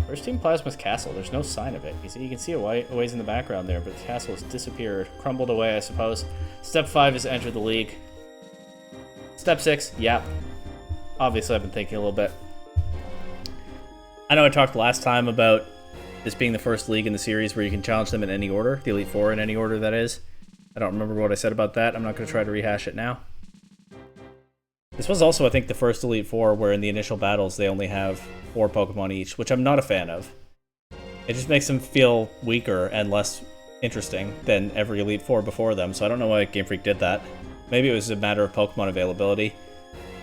Where's Team Plasma's castle? There's no sign of it. You can see it a ways in the background there, but the castle has disappeared. Crumbled away, I suppose. Step 5 is enter the league. Step 6, yep. Obviously, I've been thinking a little bit. I know I talked last time about this being the first league in the series where you can challenge them in any order. The Elite Four in any order, that is. I don't remember what I said about that. I'm not going to try to rehash it now. This was also, I think, the first Elite Four where in the initial battles they only have 4 Pokemon each, which I'm not a fan of. It just makes them feel weaker and less interesting than every Elite Four before them, so I don't know why Game Freak did that. Maybe it was a matter of Pokemon availability,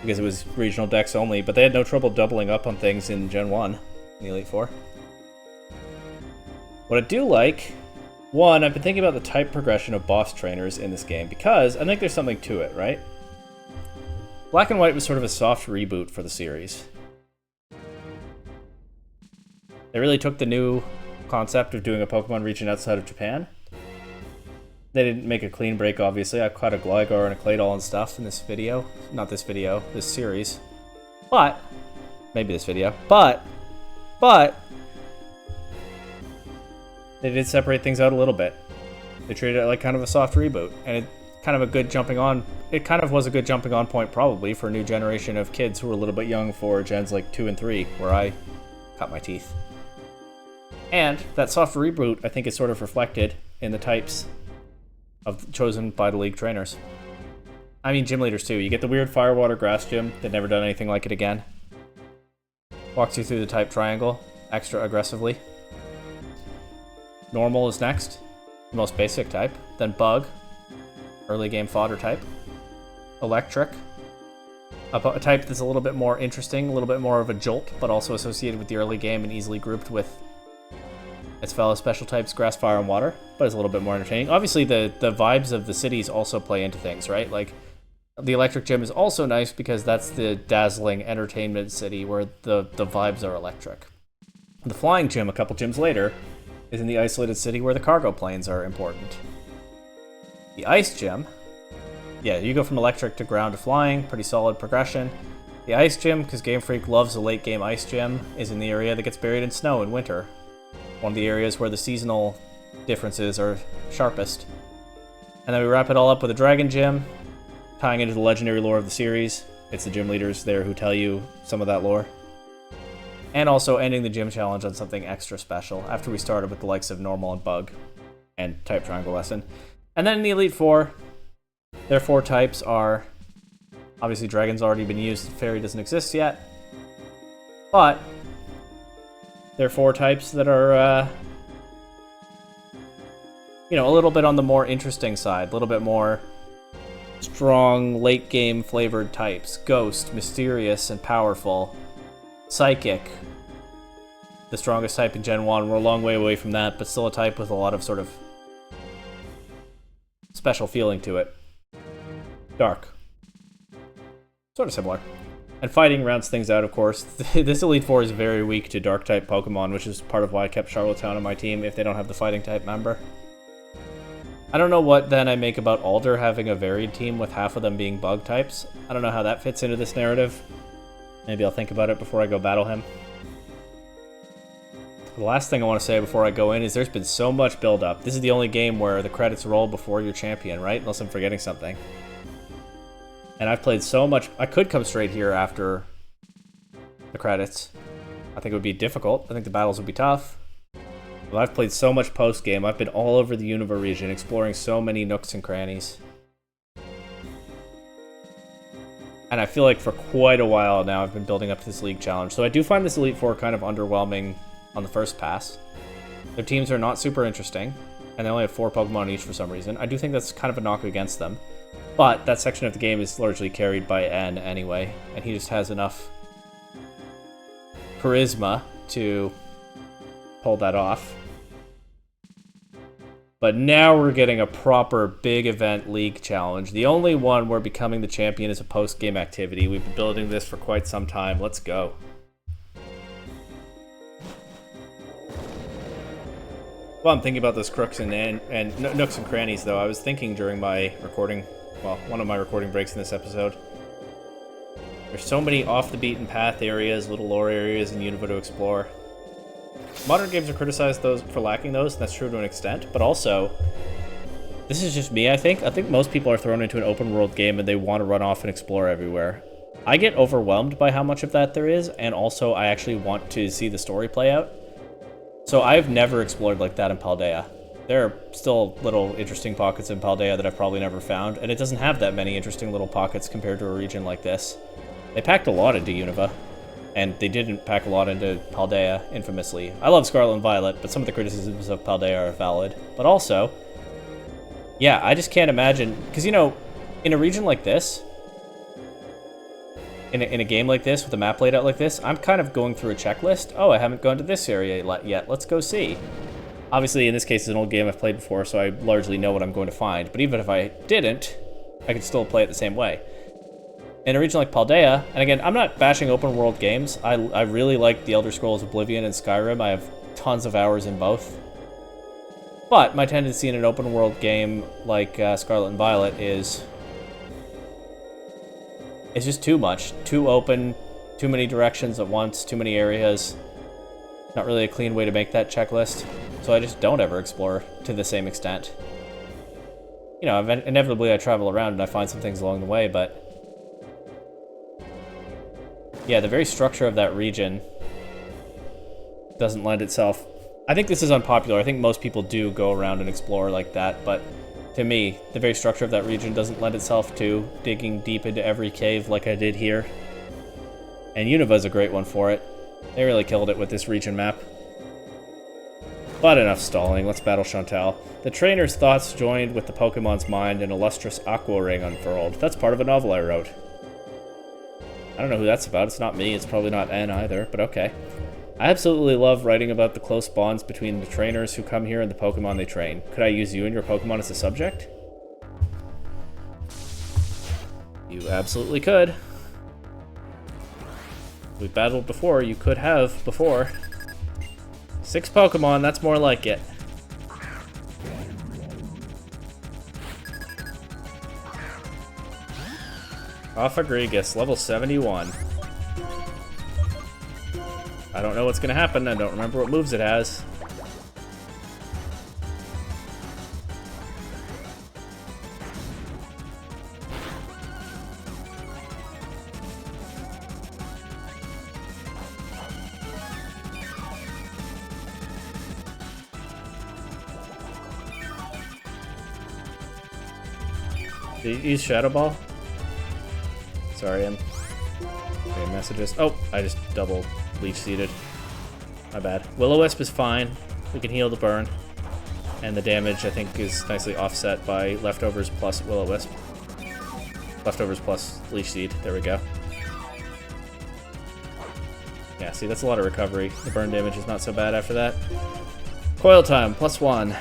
because it was regional decks only, but they had no trouble doubling up on things in Gen 1, in the Elite Four. What I do like, one, I've been thinking about the type progression of boss trainers in this game, because I think there's something to it, right? Black and White was sort of a soft reboot for the series. They really took the new concept of doing a Pokemon region outside of Japan. They didn't make a clean break, obviously. I caught a Gligar and a Claydol and stuff in this video. Not this video, this series. But, maybe this video. But, they did separate things out a little bit. They treated it like kind of a soft reboot. And it kind of was a good jumping on point probably for a new generation of kids who were a little bit young for gens like 2 and 3, where I cut my teeth. And that soft reboot, I think, is sort of reflected in the types chosen by the league trainers. I mean, gym leaders too. You get the weird Firewater Grass Gym. They've never done anything like it again. Walks you through the type triangle extra aggressively. Normal is next, the most basic type. Then Bug, early game fodder type. Electric, a type that's a little bit more interesting, a little bit more of a jolt, but also associated with the early game and easily grouped with its fellow special types, Grass, Fire, and Water, but it's a little bit more entertaining. Obviously, the vibes of the cities also play into things, right? Like, the Electric Gym is also nice because that's the dazzling entertainment city where the vibes are electric. The Flying Gym, a couple gyms later, is in the isolated city where the cargo planes are important. The Ice Gym, yeah, you go from electric to ground to flying, pretty solid progression. The Ice Gym, because Game Freak loves a late game Ice Gym, is in the area that gets buried in snow in winter. One of the areas where the seasonal differences are sharpest. And then we wrap it all up with a Dragon Gym, tying into the legendary lore of the series. It's the gym leaders there who tell you some of that lore. And also ending the gym challenge on something extra special after we started with the likes of Normal and Bug and Type Triangle Lesson. And then in the Elite Four, their 4 types are... Obviously, Dragon's already been used. Fairy doesn't exist yet. But there are 4 types that are, you know, a little bit on the more interesting side. A little bit more strong, late-game flavored types. Ghost, Mysterious, and Powerful. Psychic, the strongest type in Gen 1. We're a long way away from that, but still a type with a lot of sort of special feeling to it. Dark. Sort of similar. And fighting rounds things out, of course. This Elite Four is very weak to Dark-type Pokemon, which is part of why I kept Charlottetown on my team if they don't have the Fighting-type member. I don't know what then I make about Alder having a varied team with half of them being Bug-types. I don't know how that fits into this narrative. Maybe I'll think about it before I go battle him. The last thing I want to say before I go in is there's been so much build-up. This is the only game where the credits roll before your champion, right? Unless I'm forgetting something. And I've played so much. I could come straight here after the credits. I think it would be difficult. I think the battles would be tough. But I've played so much post-game. I've been all over the Unova region, exploring so many nooks and crannies. And I feel like for quite a while now I've been building up to this League Challenge. So I do find this Elite Four kind of underwhelming on the first pass. Their teams are not super interesting, and they only have 4 Pokemon each for some reason. I do think that's kind of a knock against them. But that section of the game is largely carried by N anyway, and he just has enough charisma to pull that off. But now we're getting a proper big event League Challenge. The only one where becoming the champion is a post-game activity. We've been building this for quite some time. Let's go. Well, I'm thinking about those crooks and nooks and crannies, though. I was thinking during my recording... Well, one of my recording breaks in this episode. There's so many off-the-beaten-path areas, little lore areas in Unova to explore. Modern games are criticized those for lacking those, and that's true to an extent, but also, this is just me, I think. I think most people are thrown into an open-world game and they want to run off and explore everywhere. I get overwhelmed by how much of that there is, and also I actually want to see the story play out. So I've never explored like that in Paldea. There are still little interesting pockets in Paldea that I've probably never found, and it doesn't have that many interesting little pockets compared to a region like this. They packed a lot into Unova, and they didn't pack a lot into Paldea, infamously. I love Scarlet and Violet, but some of the criticisms of Paldea are valid. But also, yeah, I just can't imagine, because, you know, in a region like this, in a game like this, with a map laid out like this, I'm kind of going through a checklist. Oh, I haven't gone to this area yet, let's go see. Obviously, in this case, it's an old game I've played before, so I largely know what I'm going to find. But even if I didn't, I could still play it the same way. In a region like Paldea, and again, I'm not bashing open world games. I really like The Elder Scrolls Oblivion and Skyrim. I have tons of hours in both. But my tendency in an open world game like Scarlet and Violet is... It's just too much. Too open, too many directions at once, too many areas. Not really a clean way to make that checklist. So I just don't ever explore to the same extent. You know, inevitably I travel around and I find some things along the way, but... Yeah, the very structure of that region doesn't lend itself... I think this is unpopular. I think most people do go around and explore like that, but to me, the very structure of that region doesn't lend itself to digging deep into every cave like I did here. And Unova's a great one for it. They really killed it with this region map. But enough stalling, let's battle Chantal. The trainer's thoughts joined with the Pokemon's mind and a lustrous aqua ring unfurled. That's part of a novel I wrote. I don't know who that's about, it's not me, it's probably not N either, but okay. I absolutely love writing about the close bonds between the trainers who come here and the Pokemon they train. Could I use you and your Pokemon as a subject? You absolutely could. We've battled before, you could have before. 6 Pokemon, that's more like it. Off Egregious, level 71. I don't know what's gonna happen, I don't remember what moves it has. Did you use Shadow Ball? Sorry, I'm getting messages. Oh, I just double Leech Seeded. My bad. Will-O-Wisp is fine. We can heal the burn. And the damage, I think, is nicely offset by Leftovers plus Will-O-Wisp. Leftovers plus Leech Seed. There we go. Yeah, see, that's a lot of recovery. The burn damage is not so bad after that. Coil time, +1.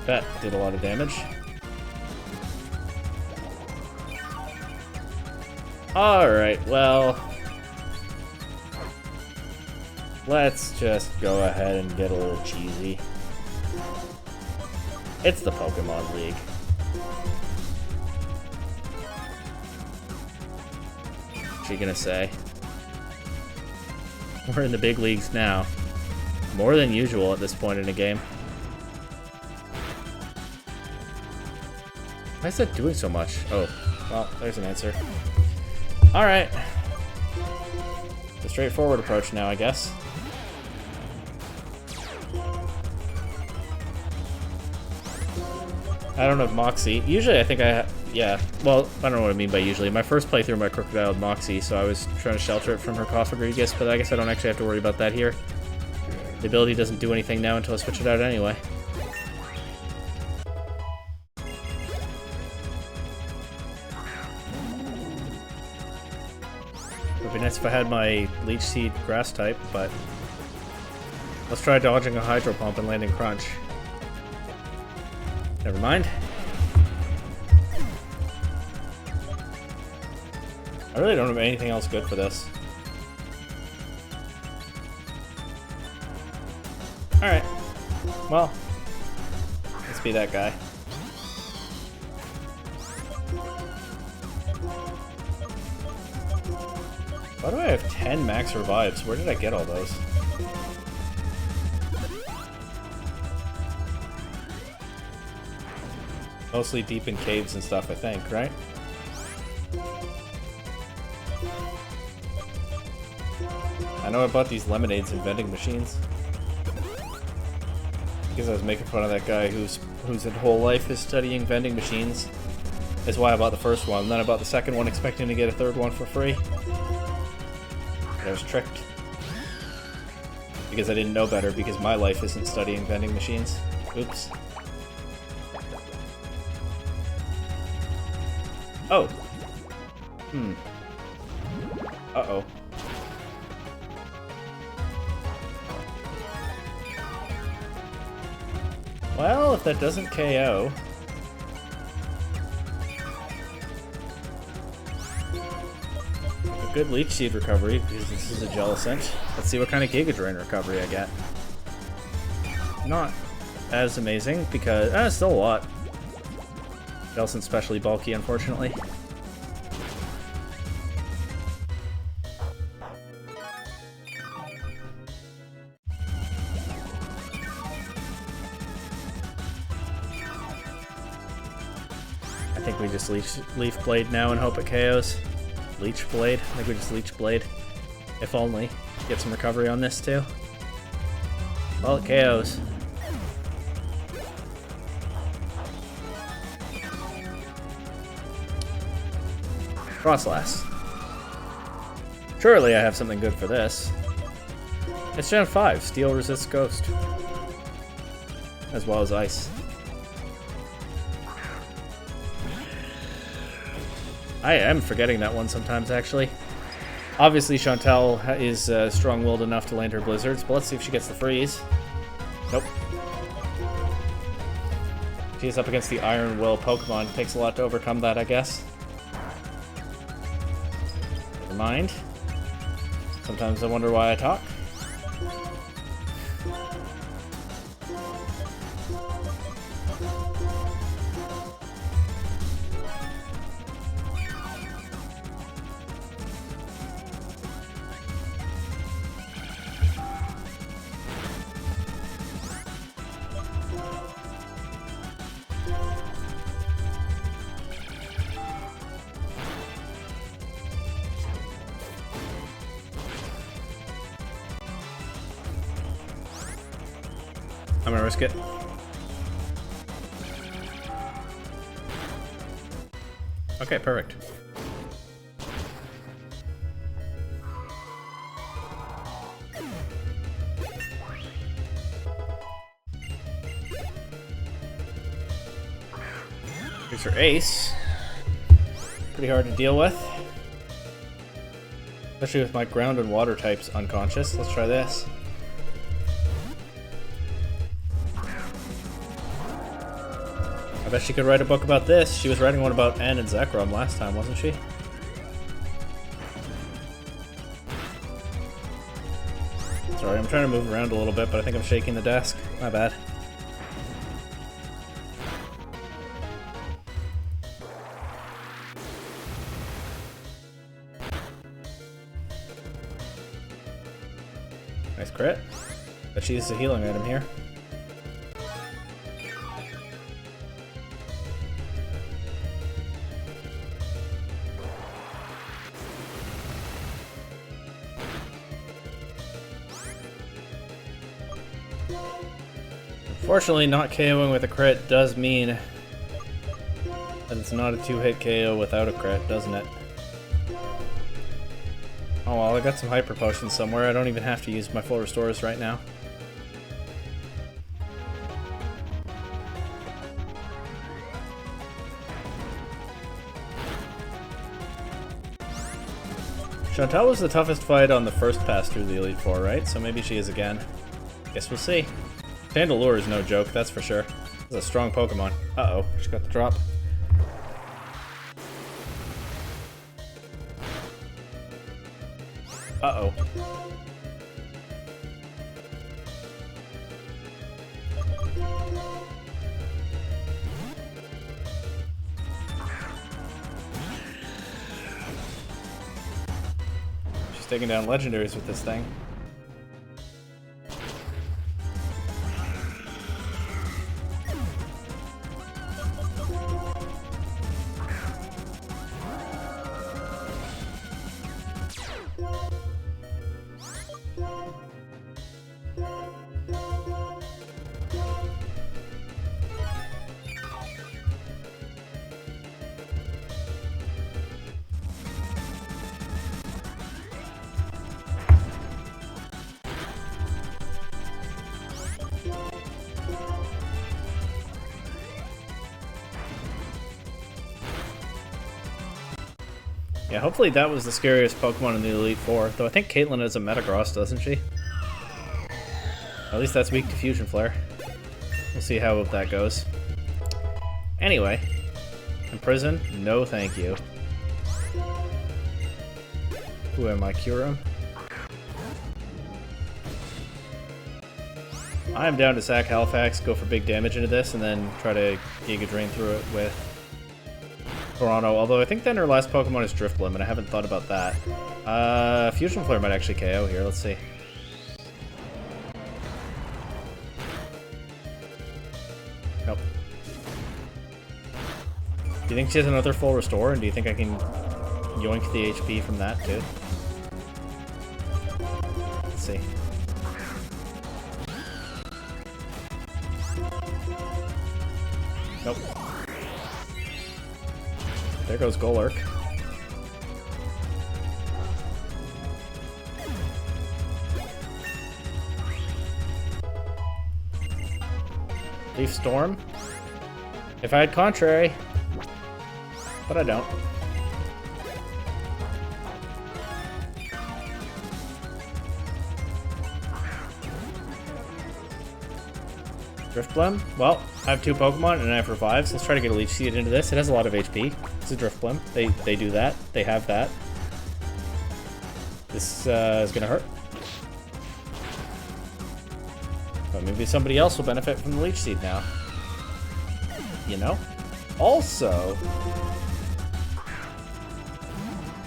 That did a lot of damage. Alright, well... let's just go ahead and get a little cheesy. It's the Pokemon League. What's she gonna say? We're in the big leagues now. More than usual at this point in the game. Why is that doing so much? Oh, well, there's an answer. Alright. The straightforward approach now, I guess. I don't have Moxie. Usually I think yeah. Well, I don't know what I mean by usually. My first playthrough, my Crocodile had Moxie, so I was trying to shelter it from her Cofagrigus, but I guess I don't actually have to worry about that here. The ability doesn't do anything now until I switch it out anyway. It would be nice if I had my Leech Seed Grass type, but... let's try dodging a Hydro Pump and landing Crunch. Never mind. I really don't have anything else good for this. Alright. Well, let's be that guy. Why do I have 10 max revives? Where did I get all those? Mostly deep in caves and stuff, I think, right? I know I bought these lemonades in vending machines. Because I was making fun of that guy whose whole life is studying vending machines. That's why I bought the first one. And then I bought the second one expecting to get a third one for free. But I was tricked. Because I didn't know better, because my life isn't studying vending machines. Oops. Oh. Uh-oh. Well, if that doesn't KO... a good Leech Seed recovery, because this is a Jellicent. Let's see what kind of Giga Drain recovery I get. Not as amazing, because... still a lot. Jellicent's especially bulky, unfortunately. I think we just Leaf Blade now and hope it KOs. Leech Blade? I think we just Leech Blade. If only. Get some recovery on this too. Well, it KOs. Frostlass. Surely I have something good for this. It's Gen 5. Steel resists Ghost. As well as Ice. I am forgetting that one sometimes, actually. Obviously, Chantal is strong-willed enough to land her Blizzards, but let's see if she gets the freeze. Nope. She's up against the Iron Will Pokemon. It takes a lot to overcome that, I guess. Never mind. Sometimes I wonder why I talk. I'm gonna risk it. Okay, perfect. Here's her ace. Pretty hard to deal with. Especially with my ground and water types unconscious. Let's try this. I bet she could write a book about this. She was writing one about Anne and Zekrom last time, wasn't she? Sorry, I'm trying to move around a little bit, but I think I'm shaking the desk. My bad. Nice crit. But she uses a healing item here. Unfortunately, not KOing with a crit does mean that it's not a 2-hit KO without a crit, doesn't it? Oh well, I got some hyper potions somewhere. I don't even have to use my full restores right now. Chantal was the toughest fight on the first pass through the Elite Four, right? So maybe she is again. Guess we'll see. Chandelure is no joke, that's for sure. It's a strong Pokemon. Uh-oh, she got the drop. Uh-oh. She's taking down legendaries with this thing. Yeah, hopefully that was the scariest Pokemon in the Elite Four, though I think Caitlyn has a Metagross, doesn't she? At least that's weak to Fusion Flare. We'll see how that goes. Anyway, Imprison? No thank you. Who am I, Kyurem? I'm down to sack Halifax, go for big damage into this, and then try to Giga Drain through it with Toronto, although I think then her last Pokemon is Drifblim, and I haven't thought about that. Fusion Flare might actually KO here, let's see. Nope. Do you think she has another full restore, and do you think I can yoink the HP from that too? Let's see. Nope. There goes Golurk. Leaf Storm. If I had Contrary. But I don't. Drifblim? Well, I have two Pokemon and I have Revives. Let's try to get a Leech Seed into this. It has a lot of HP. It's a Drifblim. They do that. They have that. This is gonna hurt. But maybe somebody else will benefit from the Leech Seed now. You know? Also,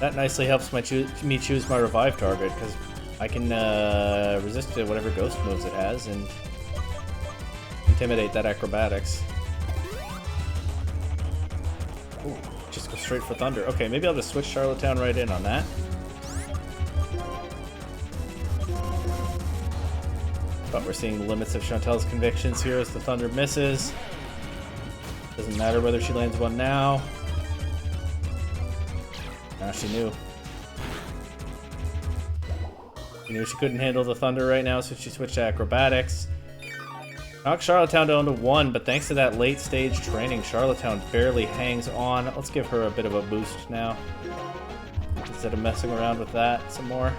that nicely helps me choose my Revive target, because I can resist to whatever Ghost moves it has and intimidate that Acrobatics. Ooh, just go straight for Thunder. Okay, maybe I'll just switch Charlottetown right in on that. But we're seeing the limits of Chantel's convictions here as the Thunder misses. Doesn't matter whether she lands one now. Now she knew. She knew she couldn't handle the Thunder right now, so she switched to Acrobatics. Knocked Charlottetown down to 1, but thanks to that late stage training, Charlottetown barely hangs on. Let's give her a bit of a boost now, instead of messing around with that some more.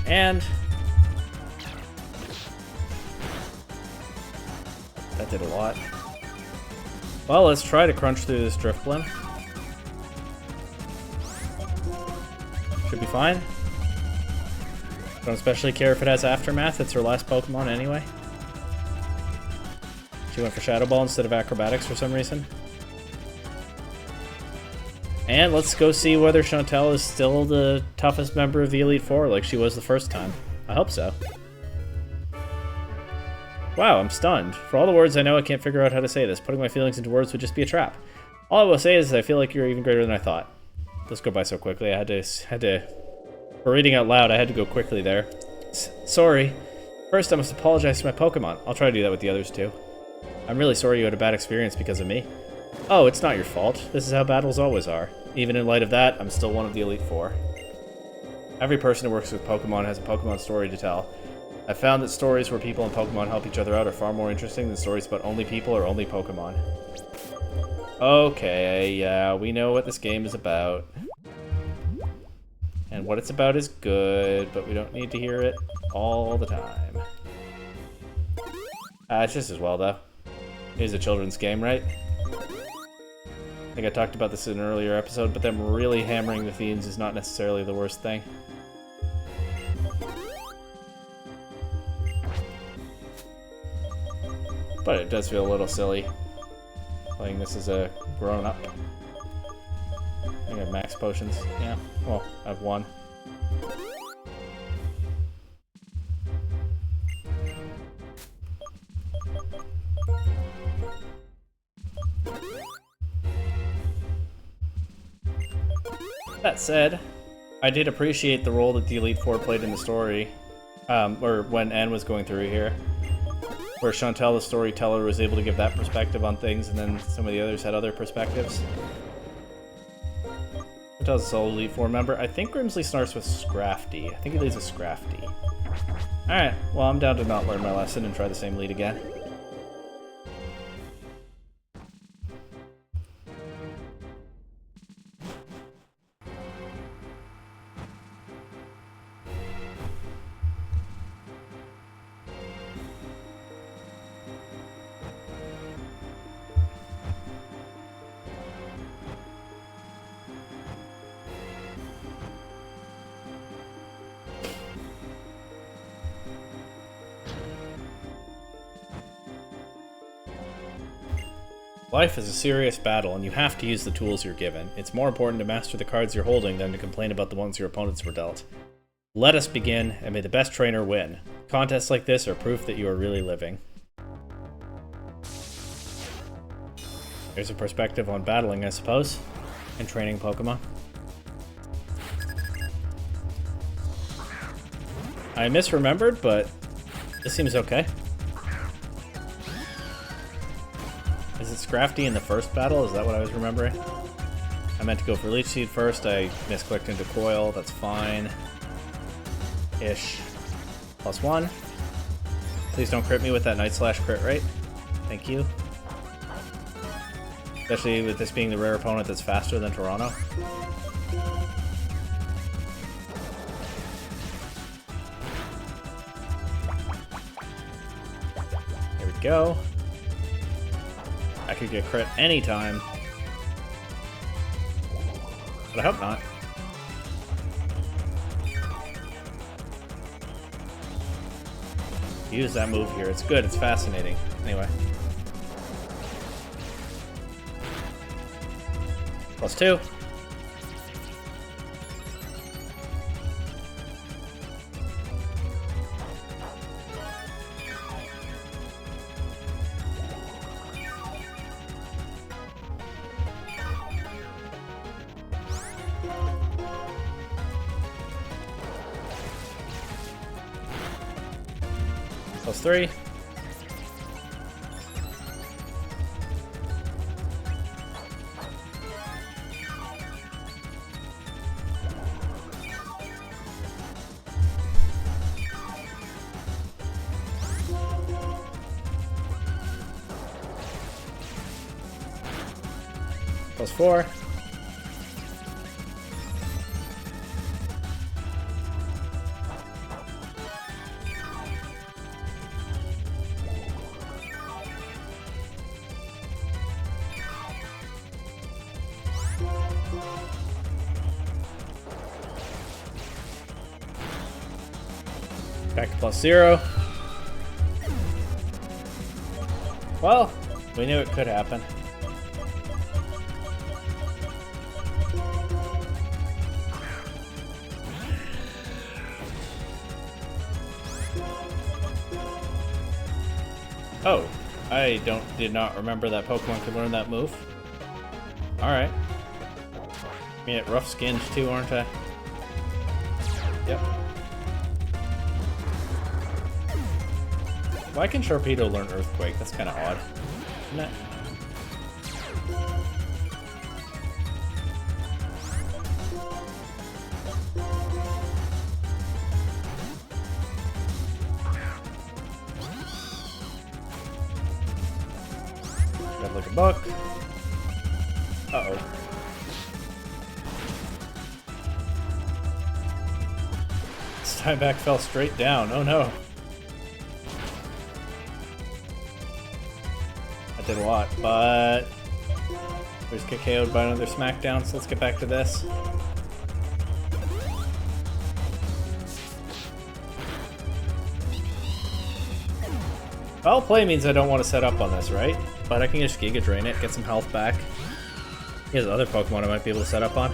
And that did a lot. Well, let's try to crunch through this Drifblim. Should be fine. Don't especially care if it has Aftermath. It's her last Pokemon anyway. She went for Shadow Ball instead of Acrobatics for some reason. And let's go see whether Chantel is still the toughest member of the Elite Four like she was the first time. I hope so. Wow, I'm stunned. For all the words I know, I can't figure out how to say this. Putting my feelings into words would just be a trap. All I will say is that I feel like you're even greater than I thought. Let's go by so quickly. I had to... For reading out loud, I had to go quickly there. Sorry. First, I must apologize to my Pokemon. I'll try to do that with the others too. I'm really sorry you had a bad experience because of me. Oh, it's not your fault. This is how battles always are. Even in light of that, I'm still one of the Elite Four. Every person who works with Pokemon has a Pokemon story to tell. I've found that stories where people and Pokemon help each other out are far more interesting than stories about only people or only Pokemon. Okay, yeah, we know what this game is about. And what it's about is good, but we don't need to hear it all the time. It's just as well, though. It is a children's game, right? I think I talked about this in an earlier episode, but them really hammering the themes is not necessarily the worst thing. But it does feel a little silly playing this as a grown-up. I think I have max potions. Yeah, well, I have one. That said, I did appreciate the role that the Elite Four played in the story, or when Anne was going through here, where Chantel, the storyteller, was able to give that perspective on things, and then some of the others had other perspectives. Chantel's a sole Elite Four member. I think Grimsley starts with Scrafty. I think he leads with Scrafty. Alright, well, I'm down to not learn my lesson and try the same lead again. Life is a serious battle, and you have to use the tools you're given. It's more important to master the cards you're holding than to complain about the ones your opponents were dealt. Let us begin, and may the best trainer win. Contests like this are proof that you are really living. There's a perspective on battling, I suppose, and training Pokemon. I misremembered, but this seems okay. Is it Scrafty in the first battle? Is that what I was remembering? I meant to go for Leech Seed first. I misclicked into Coil. That's fine. Ish. +1. Please don't crit me with that Night Slash crit rate. Thank you. Especially with this being the rare opponent that's faster than Toronto. There we go. I could get crit anytime. But I hope not. Use that move here. It's good. It's fascinating. Anyway. +2. +3. +4. Back to +0. Well, we knew it could happen. Oh, I did not remember that Pokemon could learn that move. Alright. I mean, rough skins too, aren't I? Yep. Why can Sharpedo learn Earthquake? That's kind of odd, isn't it? Gotta look a book. Uh-oh. This time back fell straight down. Oh no. That did a lot, but there's KO'd by another Smackdown, so let's get back to this. Foul play means I don't want to set up on this, right? But I can just Giga Drain it, get some health back. He has other Pokemon I might be able to set up on.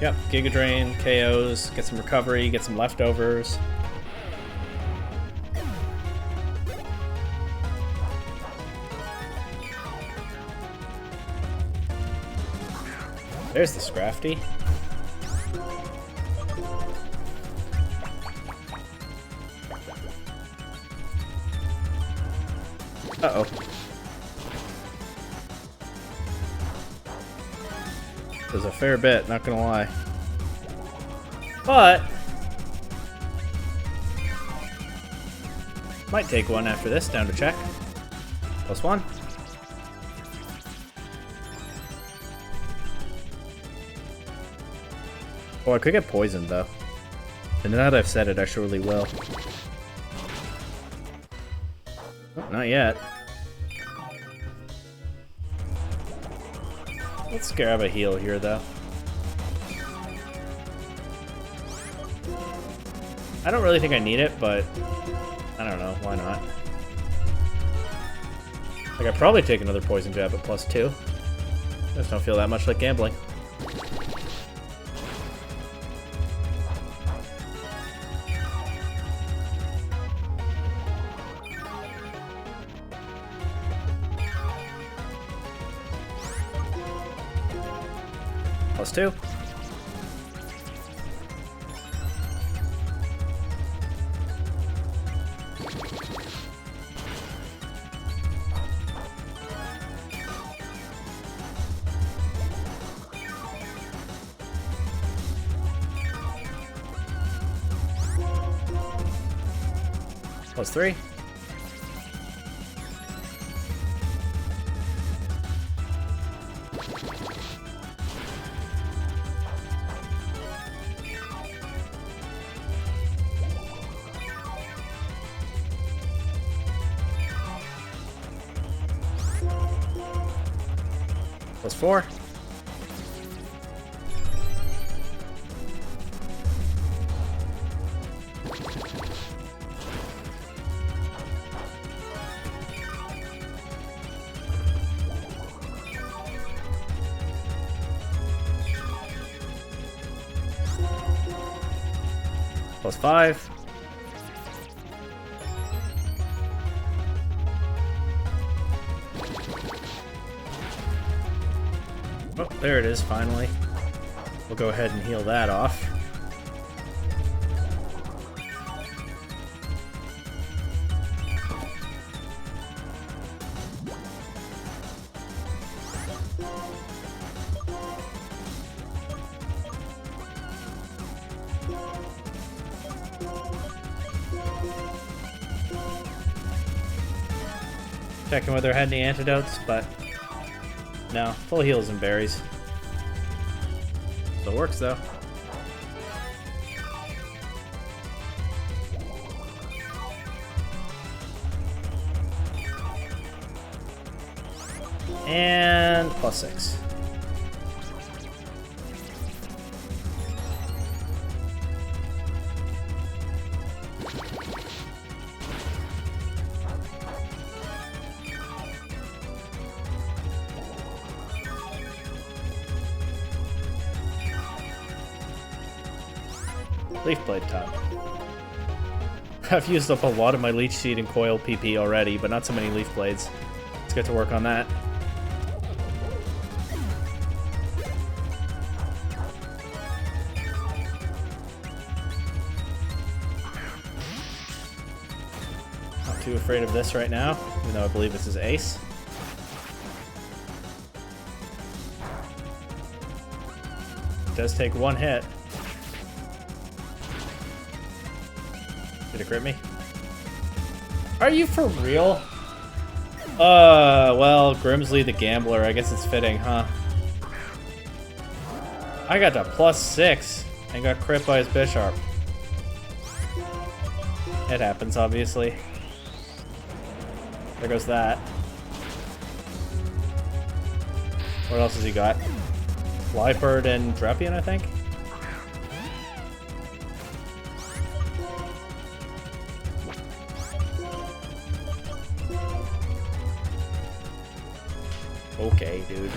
Yep, Giga Drain, KOs, get some recovery, get some leftovers. There's the Scrafty. Uh-oh. There's a fair bit, not gonna lie. But might take one after this, down to check. +1. Oh, I could get poisoned though. And now that I've said it, I surely will. Oh, not yet. Let's grab a heal here though. I don't really think I need it, but I don't know, why not? Like, I'd probably take another poison jab at +2. I just don't feel that much like gambling. +2. +3. +4. +5. Oh, there it is, finally. We'll go ahead and heal that off. Checking whether I had any antidotes, but no, full heals and berries. Still works though. And +6. Leaf Blade time. I've used up a lot of my Leech Seed and Coil PP already, but not so many Leaf Blades. Let's get to work on that. Not too afraid of this right now, even though I believe this is Ace. It does take one hit. Did it crit me? Are you for real? Well, Grimsley the Gambler. I guess it's fitting, huh? I got to +6 and got crit by his Bisharp. It happens, obviously. There goes that. What else has he got? Liepard and Drapion, I think? Okay, dude.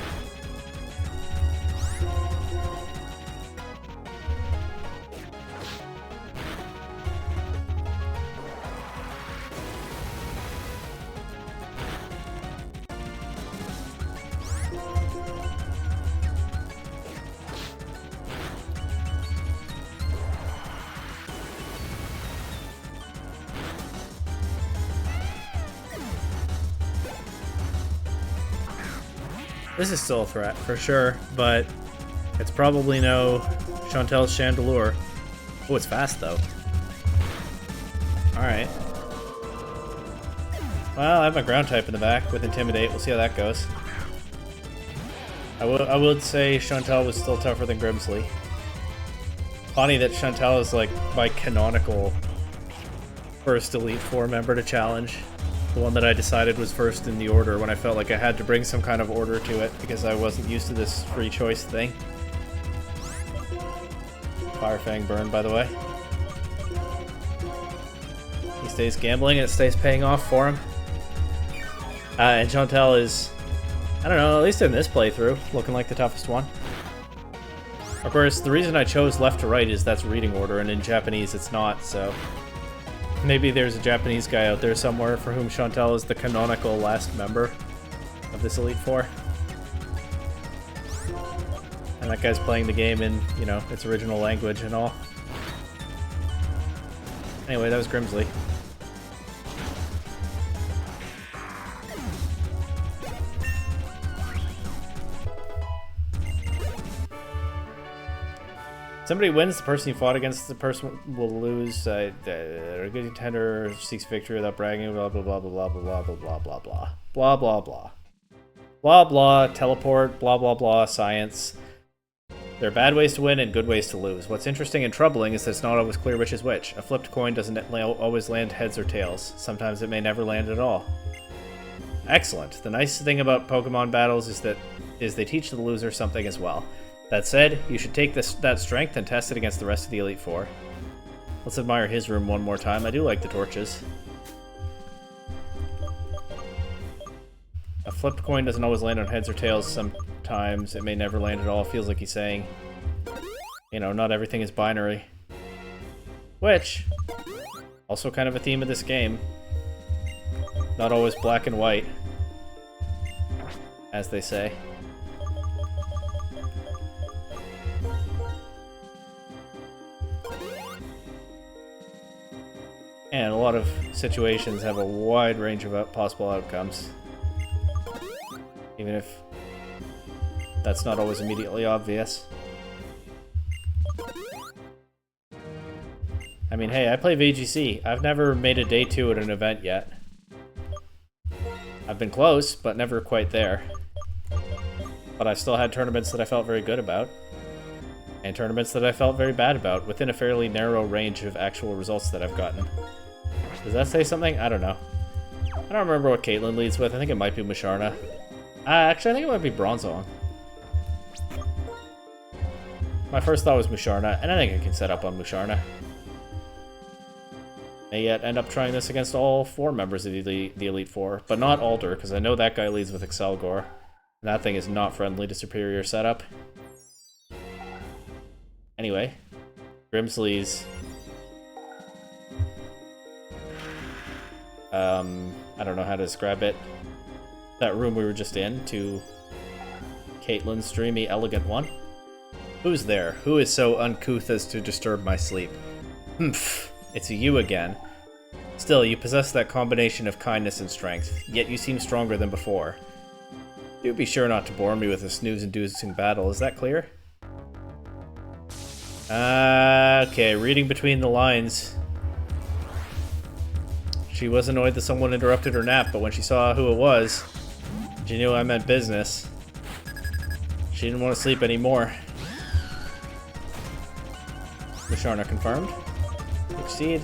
This is still a threat, for sure, but it's probably no Chantel's Chandelure. Oh, it's fast, though. Alright. Well, I have my ground type in the back with Intimidate. We'll see how that goes. I would say Chantel was still tougher than Grimsley. Funny that Chantel is, like, my canonical first Elite Four member to challenge. The one that I decided was first in the order when I felt like I had to bring some kind of order to it because I wasn't used to this free choice thing. Firefang burn, by the way. He stays gambling and it stays paying off for him. And Chantel is, I don't know, at least in this playthrough, looking like the toughest one. Of course, the reason I chose left to right is that's reading order, and in Japanese it's not, so... Maybe there's a Japanese guy out there somewhere for whom Chantel is the canonical last member of this Elite Four. And that guy's playing the game in, you know, its original language and all. Anyway, that was Grimsley. Somebody wins, the person you fought against, the person will lose. A good contender seeks victory without bragging, blah blah blah blah blah blah blah blah blah blah blah blah blah blah blah teleport, blah blah blah science. There are bad ways to win and good ways to lose. What's interesting and troubling is that it's not always clear which is which. A flipped coin doesn't always land heads or tails. Sometimes it may never land at all. Excellent. The nice thing about Pokemon battles is they teach the loser something as well. That said, you should take that strength and test it against the rest of the Elite Four. Let's admire his room one more time. I do like the torches. A flipped coin doesn't always land on heads or tails. Sometimes it may never land at all. Feels like he's saying, you know, not everything is binary. Which, also kind of a theme of this game. Not always black and white, as they say. And a lot of situations have a wide range of possible outcomes. Even if that's not always immediately obvious. I mean, hey, I play VGC. I've never made a day 2 at an event yet. I've been close, but never quite there. But I've still had tournaments that I felt very good about. And tournaments that I felt very bad about, within a fairly narrow range of actual results that I've gotten. Does that say something? I don't know. I don't remember what Caitlyn leads with. I think it might be Musharna. Actually, I think it might be Bronzong. My first thought was Musharna, and I think I can set up on Musharna. May yet end up trying this against all 4 members of the Elite Four, but not Alder, because I know that guy leads with Excelgor. And that thing is not friendly to Superior setup. Anyway, Grimsley's... I don't know how to describe it. That room we were just in to Caitlyn's dreamy, elegant one. Who's there? Who is so uncouth as to disturb my sleep? Humph, it's you again. Still, you possess that combination of kindness and strength, yet you seem stronger than before. Do be sure not to bore me with a snooze-inducing battle, is that clear? Okay, reading between the lines. She was annoyed that someone interrupted her nap, but when she saw who it was, she knew I meant business. She didn't want to sleep anymore. Musharna confirmed. Exceed.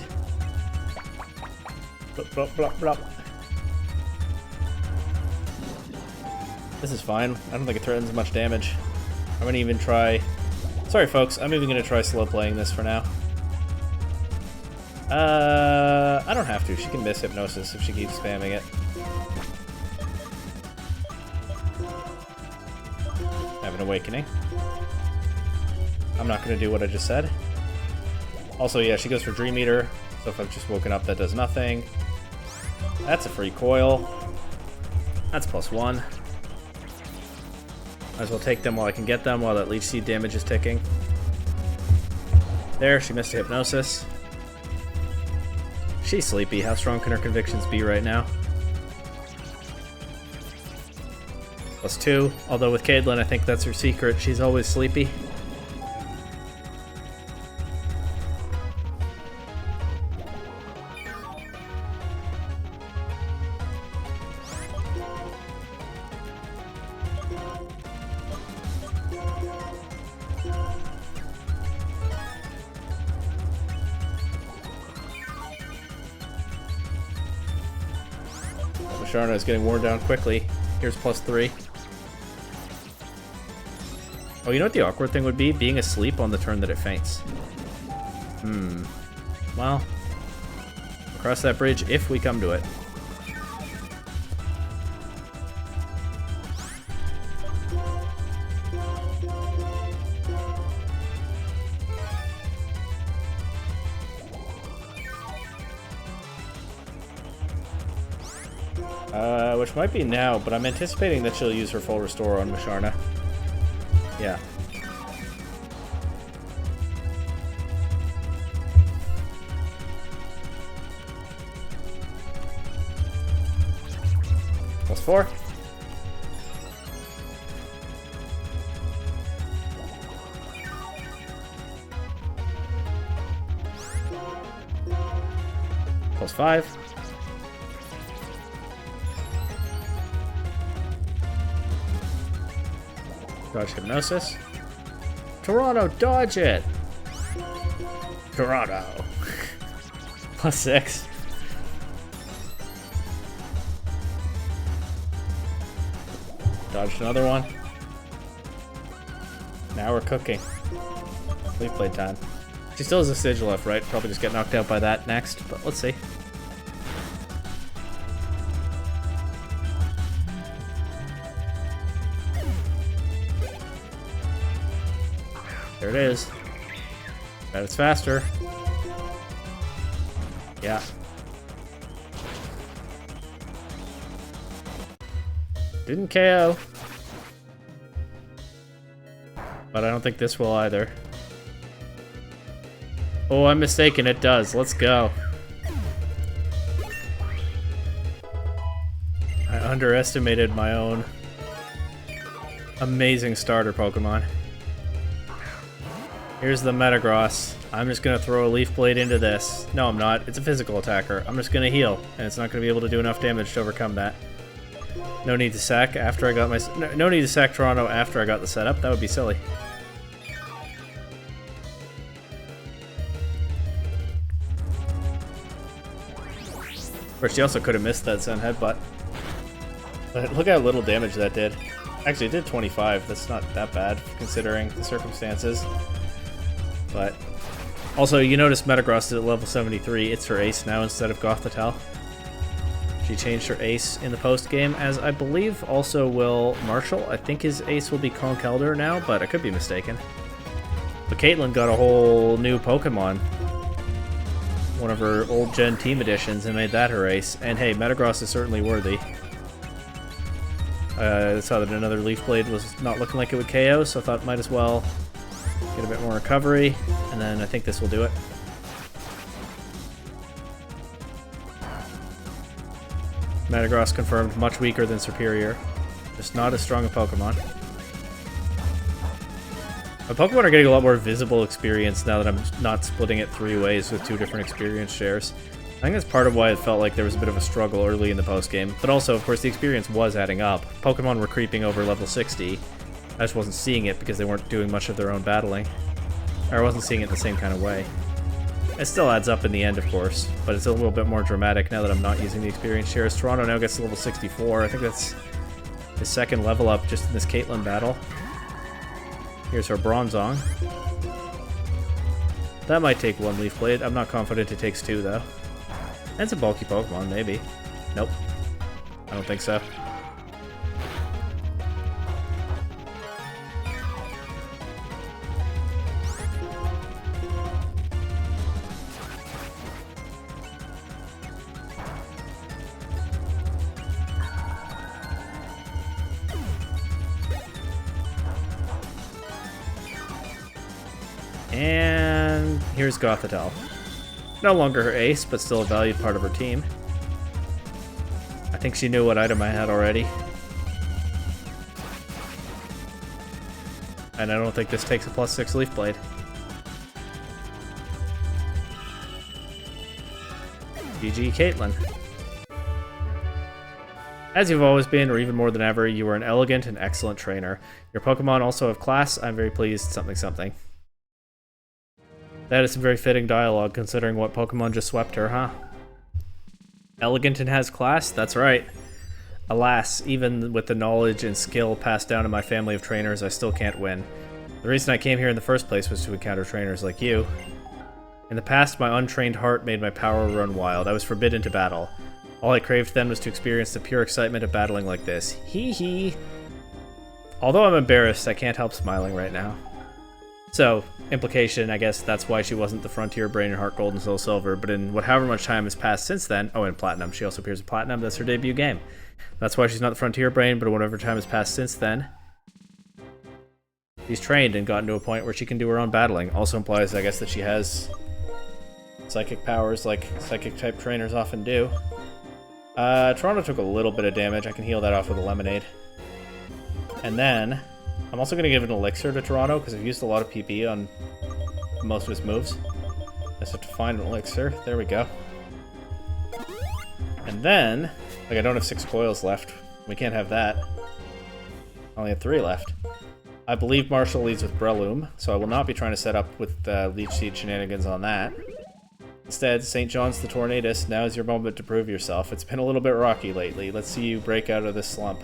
Blop, blop, blop, blop. This is fine. I don't think it threatens much damage. I'm gonna even try... Sorry folks, I'm even gonna try slow playing this for now. I don't have to. She can miss Hypnosis if she keeps spamming it. Have an Awakening. I'm not gonna do what I just said. Also, yeah, she goes for Dream Eater, so if I've just woken up, that does nothing. That's a free coil. That's +1. Might as well take them while I can get them, while that Leech Seed damage is ticking. There, she missed a Hypnosis. She's sleepy. How strong can her convictions be right now? +2. Although with Caitlyn, I think that's her secret. She's always sleepy. Musharna is getting worn down quickly. Here's +3. Oh, you know what the awkward thing would be? Being asleep on the turn that it faints. Well, we'll cross that bridge if we come to it. Which might be now, but I'm anticipating that she'll use her full restore on Musharna. Yeah. +4. +5. Dodge Hypnosis. Toronto, dodge it! Toronto. +6. Dodged another one. Now we're cooking. Leaf Blade time. She still has a Sigil left, right? Probably just get knocked out by that next, but let's see. There it is. Bet it's faster. Yeah. Didn't KO. But I don't think this will either. Oh, I'm mistaken. It does. Let's go. I underestimated my own amazing starter Pokemon. Here's the Metagross. I'm just gonna throw a Leaf Blade into this. No, I'm not. It's a physical attacker. I'm just gonna heal, and it's not gonna be able to do enough damage to overcome that. No need to sack after I got my... No need to sack Toronto after I got the setup. That would be silly. Of course, she also could have missed that Sun Headbutt. But look how little damage that did. Actually, it did 25. That's not that bad, considering the circumstances. But... Also, you notice Metagross is at level 73. It's her ace now instead of Gothitelle. She changed her ace in the post-game, as I believe also will Marshall. I think his ace will be Conkeldurr now, but I could be mistaken. But Caitlyn got a whole new Pokemon. One of her old gen team editions, and made that her ace. And hey, Metagross is certainly worthy. I saw that another Leaf Blade was not looking like it would KO, so I thought might as well get a bit more recovery, and then I think this will do it. Metagross confirmed much weaker than Superior. Just not as strong a Pokemon. My Pokemon are getting a lot more visible experience now that I'm not splitting it 3 ways with 2 different experience shares. I think that's part of why it felt like there was a bit of a struggle early in the postgame. But also, of course, the experience was adding up. Pokemon were creeping over level 60. I just wasn't seeing it because they weren't doing much of their own battling. Or I wasn't seeing it in the same kind of way. It still adds up in the end, of course, but it's a little bit more dramatic now that I'm not using the experience shares. Toronto now gets to level 64. I think that's his second level up just in this Caitlyn battle. Here's her Bronzong. That might take 1 Leaf Blade. I'm not confident it takes 2, though. And it's a bulky Pokemon, maybe. Nope. I don't think so. And here's Gothitelle. No longer her ace, but still a valued part of her team. I think she knew what item I had already. And I don't think this takes a +6 Leaf Blade. GG Caitlyn. As you've always been, or even more than ever, you are an elegant and excellent trainer. Your Pokemon also have class. I'm very pleased, something something. That is some very fitting dialogue, considering what Pokemon just swept her, huh? Elegant and has class? That's right. Alas, even with the knowledge and skill passed down to my family of trainers, I still can't win. The reason I came here in the first place was to encounter trainers like you. In the past, my untrained heart made my power run wild. I was forbidden to battle. All I craved then was to experience the pure excitement of battling like this. Hee hee. Although I'm embarrassed, I can't help smiling right now. So, implication, I guess that's why she wasn't the Frontier Brain in Heart Gold and Soul Silver, but in however much time has passed since then, oh, and Platinum, she also appears in Platinum, that's her debut game. That's why she's not the Frontier Brain, but whatever time has passed since then, she's trained and gotten to a point where she can do her own battling. Also implies, I guess, that she has psychic powers like psychic-type trainers often do. Toronto took a little bit of damage. I can heal that off with a Lemonade. And then I'm also going to give an Elixir to Toronto, because I've used a lot of PP on most of his moves. I just have to find an Elixir. There we go. And then, like, I don't have 6 coils left. We can't have that. I only have 3 left. I believe Marshall leads with Breloom, so I will not be trying to set up with Leech Seed shenanigans on that. Instead, St. John's the Tornadus, now is your moment to prove yourself. It's been a little bit rocky lately. Let's see you break out of this slump.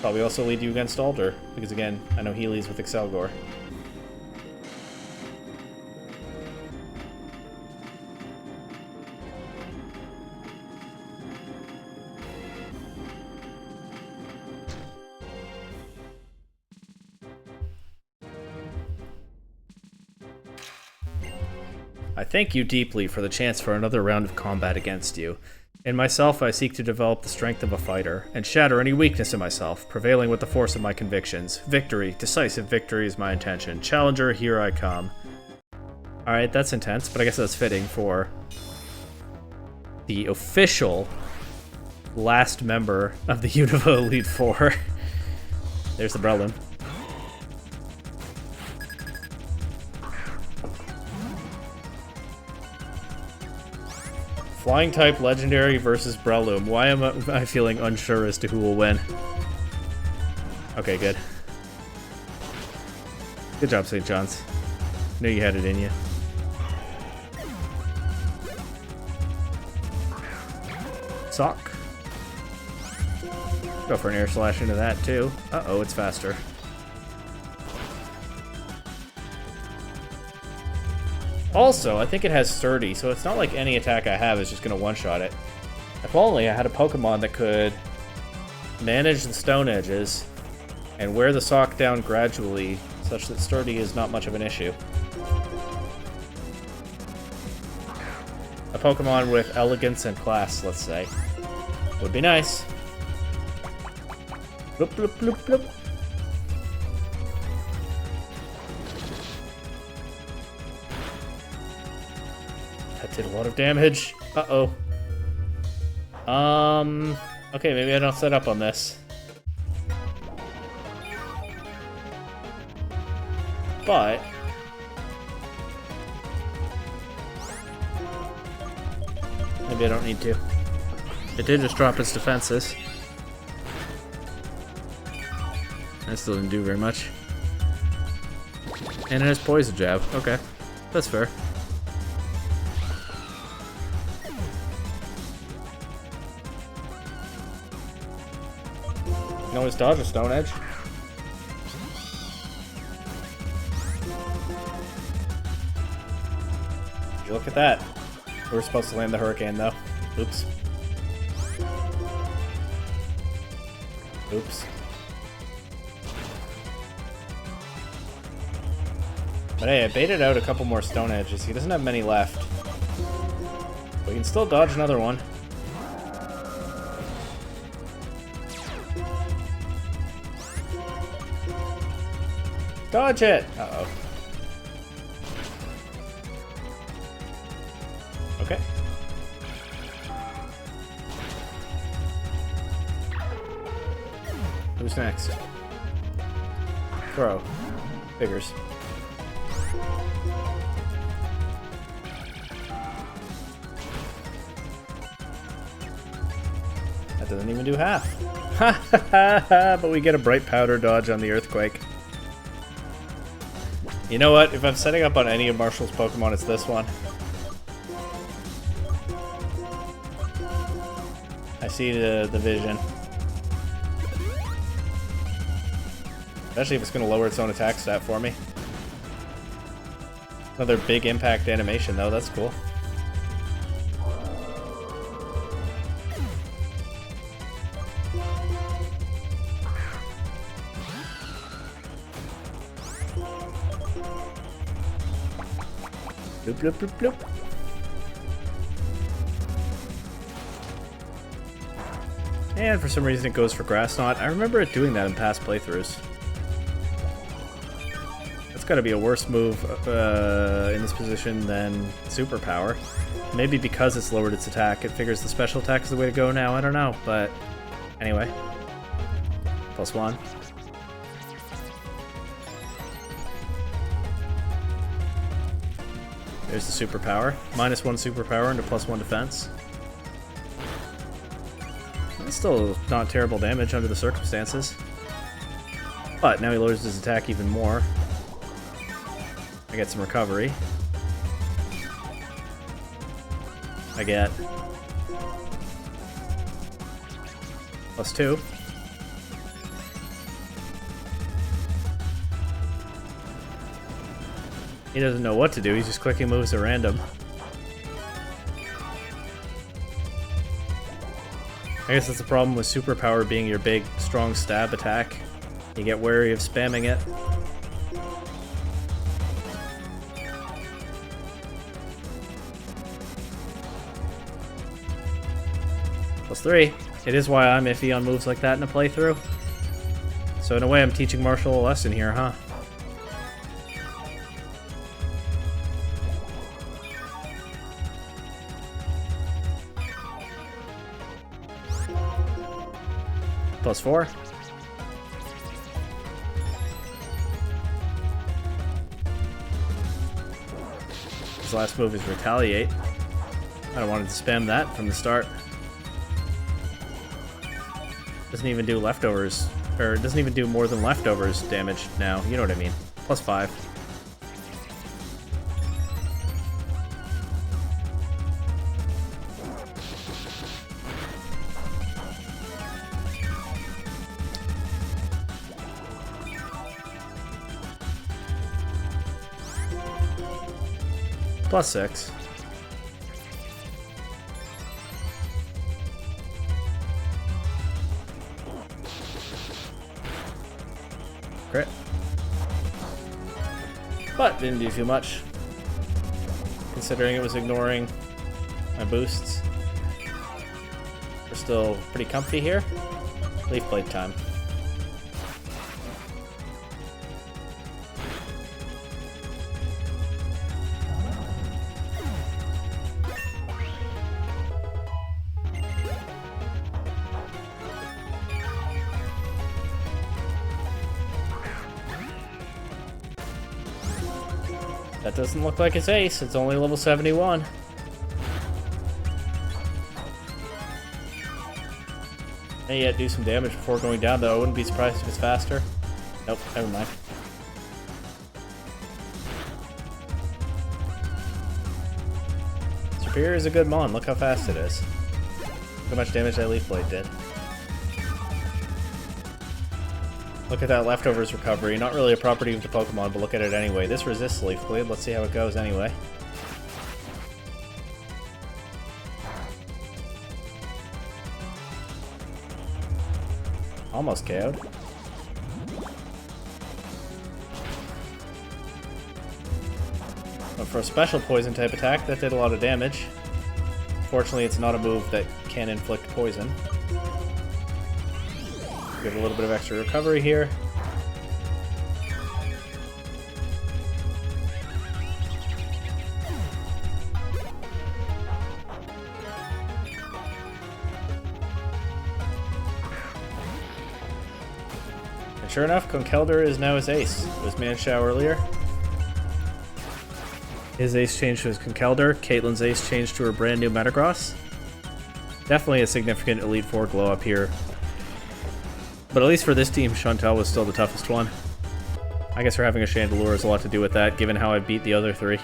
Probably also lead you against Alder, because again, I know he leads with Excelgor. I thank you deeply for the chance for another round of combat against you. In myself, I seek to develop the strength of a fighter, and shatter any weakness in myself, prevailing with the force of my convictions. Victory, decisive victory is my intention. Challenger, here I come. Alright, that's intense, but I guess that's fitting for the official last member of the Unova Elite Four. There's the Breloom. Flying type legendary versus Breloom. Why am I feeling unsure as to who will win? Okay, good. Good job, St. John's. Knew you had it in you. Sock. Go for an air slash into that too. Uh-oh, it's faster. Also, I think it has sturdy, so it's not like any attack I have is just going to one-shot it. If only I had a Pokemon that could manage the stone edges and wear the sock down gradually such that sturdy is not much of an issue. A Pokemon with elegance and class, let's say. Would be nice. Bloop, bloop, bloop, bloop. That did a lot of damage. Uh-oh. Okay, maybe I don't set up on this. But maybe I don't need to. It did just drop its defenses. That still didn't do very much. And it has poison jab. Okay, that's fair. You can always dodge a Stone Edge. Look at that. We were supposed to land the Hurricane, though. Oops. Oops. But hey, I baited out a couple more Stone Edges. He doesn't have many left. But we can still dodge another one. Dodge it! Uh-oh. Okay. Who's next? Throw. Figures. That doesn't even do half. Ha ha ha ha! But we get a Bright Powder dodge on the Earthquake. You know what? If I'm setting up on any of Marshall's Pokemon, it's this one. I see the vision. Especially if it's going to lower its own attack stat for me. Another big impact animation though, that's cool. Bloop, bloop, bloop, bloop. And for some reason it goes for Grass Knot. I remember it doing that in past playthroughs. That's gotta be a worse move in this position than Superpower. Maybe because it's lowered its attack, it figures the special attack is the way to go now. I don't know, but anyway. +1. There's the Superpower. -1 Superpower into +1 defense. That's still not terrible damage under the circumstances. But now he lowers his attack even more. I get some recovery. I get +2. He doesn't know what to do, he's just clicking moves at random. I guess that's the problem with Superpower being your big, strong stab attack. You get wary of spamming it. +3. It is why I'm iffy on moves like that in a playthrough. So in a way I'm teaching Marshall a lesson here, huh? +4. His last move is Retaliate. I wanted to spam that from the start. Doesn't even do leftovers, or it doesn't even do more than leftovers damage now. You know what I mean. +5. +6. Crit. But didn't do too much, considering it was ignoring my boosts. We're still pretty comfy here. Leaf blade time. That doesn't look like it's ace. It's only level 71. May yet do some damage before going down, though. I wouldn't be surprised if it's faster. Nope, never mind. Superior is a good mon. Look how fast it is. Look how much damage that Leaf Blade did. Look at that leftovers recovery. Not really a property of the Pokemon, but look at it anyway. This resists Leaf Blade. Let's see how it goes anyway. Almost KO'd. But for a special poison type attack, that did a lot of damage. Fortunately, it's not a move that can inflict poison. Get a little bit of extra recovery here. And sure enough, Conkeldurr is now his ace. It was Manchow earlier. His ace changed to his Conkeldurr. Caitlin's ace changed to her brand new Metagross. Definitely a significant Elite Four glow up here. But at least for this team, Chantel was still the toughest one. I guess her having a Chandelure has a lot to do with that, given how I beat the other three.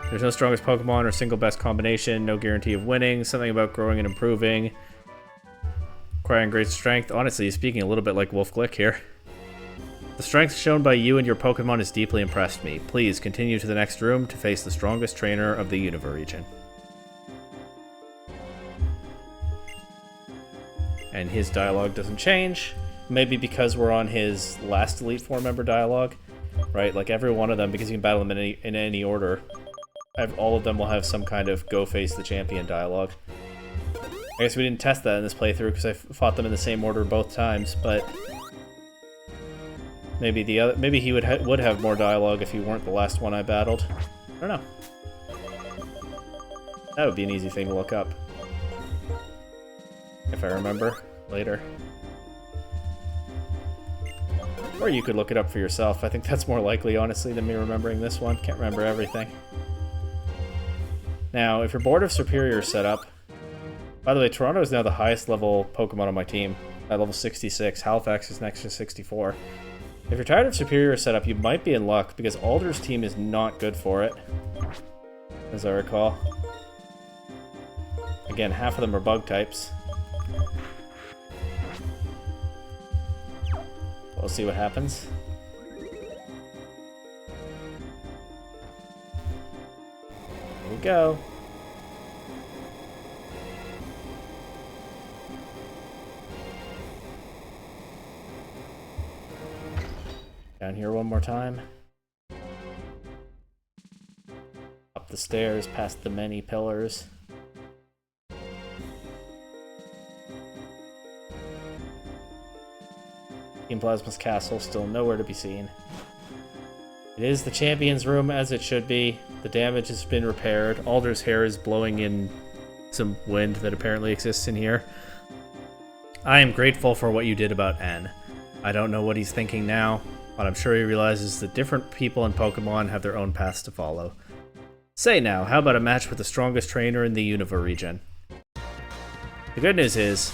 There's no strongest Pokemon or single best combination, no guarantee of winning, something about growing and improving, acquiring great strength. Honestly, speaking a little bit like Wolf Glick here. The strength shown by you and your Pokemon has deeply impressed me. Please continue to the next room to face the strongest trainer of the Unova region. And his dialogue doesn't change. Maybe because we're on his last Elite Four member dialogue, right? Like every one of them, because you can battle them in any order, all of them will have some kind of go face the champion dialogue. I guess we didn't test that in this playthrough because I fought them in the same order both times, but maybe he would have more dialogue if he weren't the last one I battled. I don't know. That would be an easy thing to look up if I remember later. Or you could look it up for yourself. I think that's more likely, honestly, than me remembering this one. Can't remember everything. Now, if you're bored of Superior setup... By the way, Toronto is now the highest level Pokemon on my team, at level 66. Halifax is next to 64. If you're tired of Superior setup, you might be in luck, because Alder's team is not good for it, as I recall. Again, half of them are bug types. We'll see what happens. Here we go. Down here one more time. Up the stairs, past the many pillars. Team Plasma's castle, still nowhere to be seen. It is the champion's room as it should be. The damage has been repaired. Alder's hair is blowing in some wind that apparently exists in here. I am grateful for what you did about N. I don't know what he's thinking now, but I'm sure he realizes that different people in Pokemon have their own paths to follow. Say now, how about a match with the strongest trainer in the Unova region? The good news is,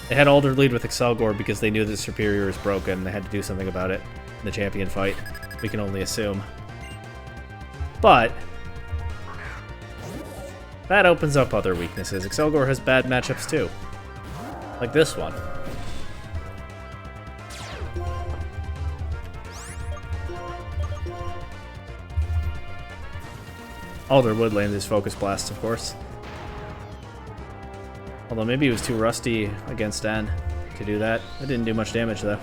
they had Alder lead with Excelgor because they knew that Superior is broken and they had to do something about it in the champion fight. We can only assume. But that opens up other weaknesses. Excelgor has bad matchups too. Like this one. Alder would land his Focus Blast, of course. Although maybe he was too rusty against N to do that. It didn't do much damage though.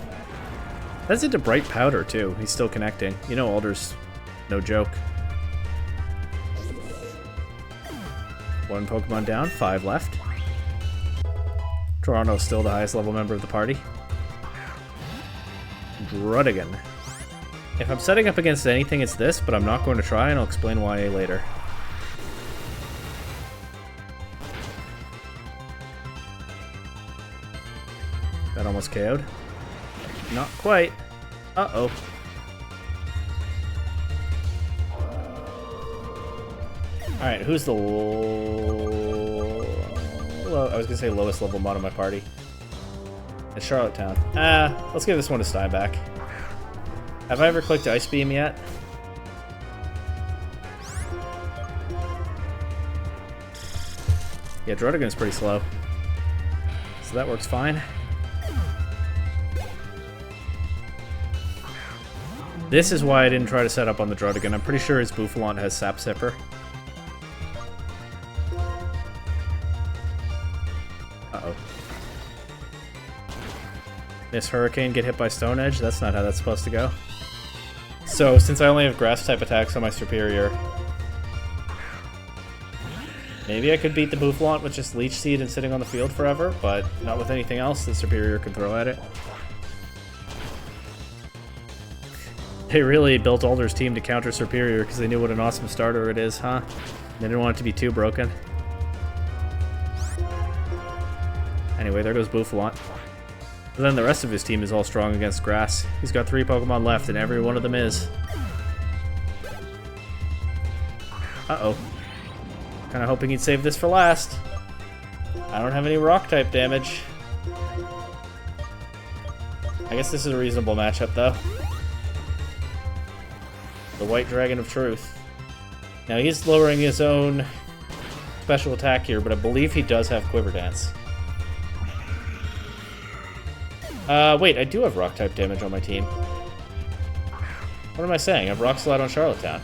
That's into Bright Powder too. He's still connecting. You know Alder's no joke. 1 Pokemon down, 5 left. Toronto's still the highest level member of the party. Druddigan. If I'm setting up against anything, it's this, but I'm not going to try, and I'll explain why later. That almost KO'd. Not quite. Uh-oh. Alright, who's the I was gonna say lowest level mod in my party. It's Charlottetown. Let's give this one to Steinbach. Have I ever clicked Ice Beam yet? Yeah, Druddigan's pretty slow. So that works fine. This is why I didn't try to set up on the Druddigan. I'm pretty sure his Bouffalant has Sap Sipper. Uh-oh. Miss Hurricane, get hit by Stone Edge? That's not how that's supposed to go. So, since I only have Grass-type attacks on my Superior, maybe I could beat the Bouffalant with just Leech Seed and sitting on the field forever, but not with anything else the Superior can throw at it. They really built Alder's team to counter Superior because they knew what an awesome starter it is, huh? They didn't want it to be too broken. Anyway, there goes Bouffalant. But then the rest of his team is all strong against Grass. He's got 3 Pokemon left, and every one of them is. Uh-oh. Kinda hoping he'd save this for last. I don't have any Rock-type damage. I guess this is a reasonable matchup, though. The White Dragon of Truth. Now, he's lowering his own special attack here, but I believe he does have Quiver Dance. Wait, I do have Rock-type damage on my team. What am I saying? I have Rock Slide on Charlottetown.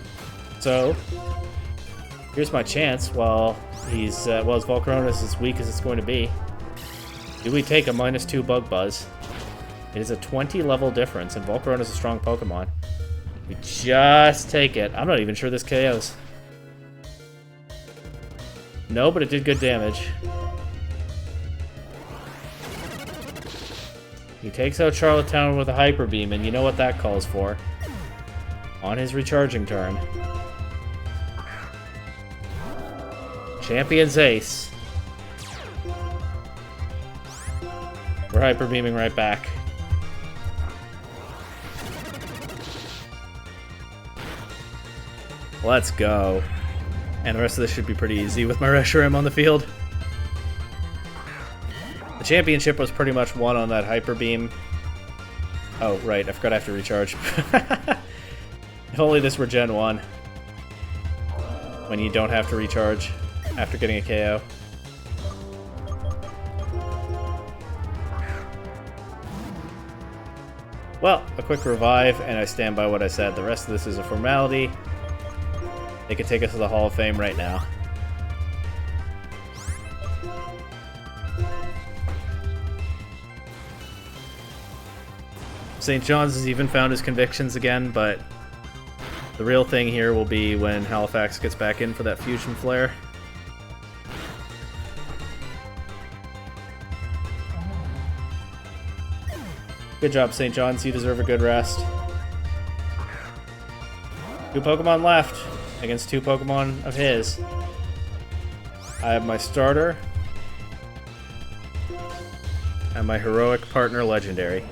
So, here's my chance while he's, well, his Volcarona is as weak as it's going to be. Do we take a -2 Bug Buzz? It is a 20 level difference, and Volcarona is a strong Pokemon. We just take it. I'm not even sure this KOs. No, but it did good damage. He takes out Charlottetown with a Hyper Beam, and you know what that calls for. On his recharging turn. Champion's Ace. We're Hyper Beaming right back. Let's go. And the rest of this should be pretty easy with my Reshiram on the field. The championship was pretty much won on that Hyper Beam. Oh, right, I forgot I have to recharge. If only this were Gen 1. When you don't have to recharge after getting a KO. Well, a quick revive, and I stand by what I said. The rest of this is a formality. They could take us to the Hall of Fame right now. St. John's has even found his convictions again, but the real thing here will be when Halifax gets back in for that Fusion Flare. Good job, St. John's. You deserve a good rest. 2 Pokemon left against 2 Pokemon of his. I have my starter and my heroic partner legendary.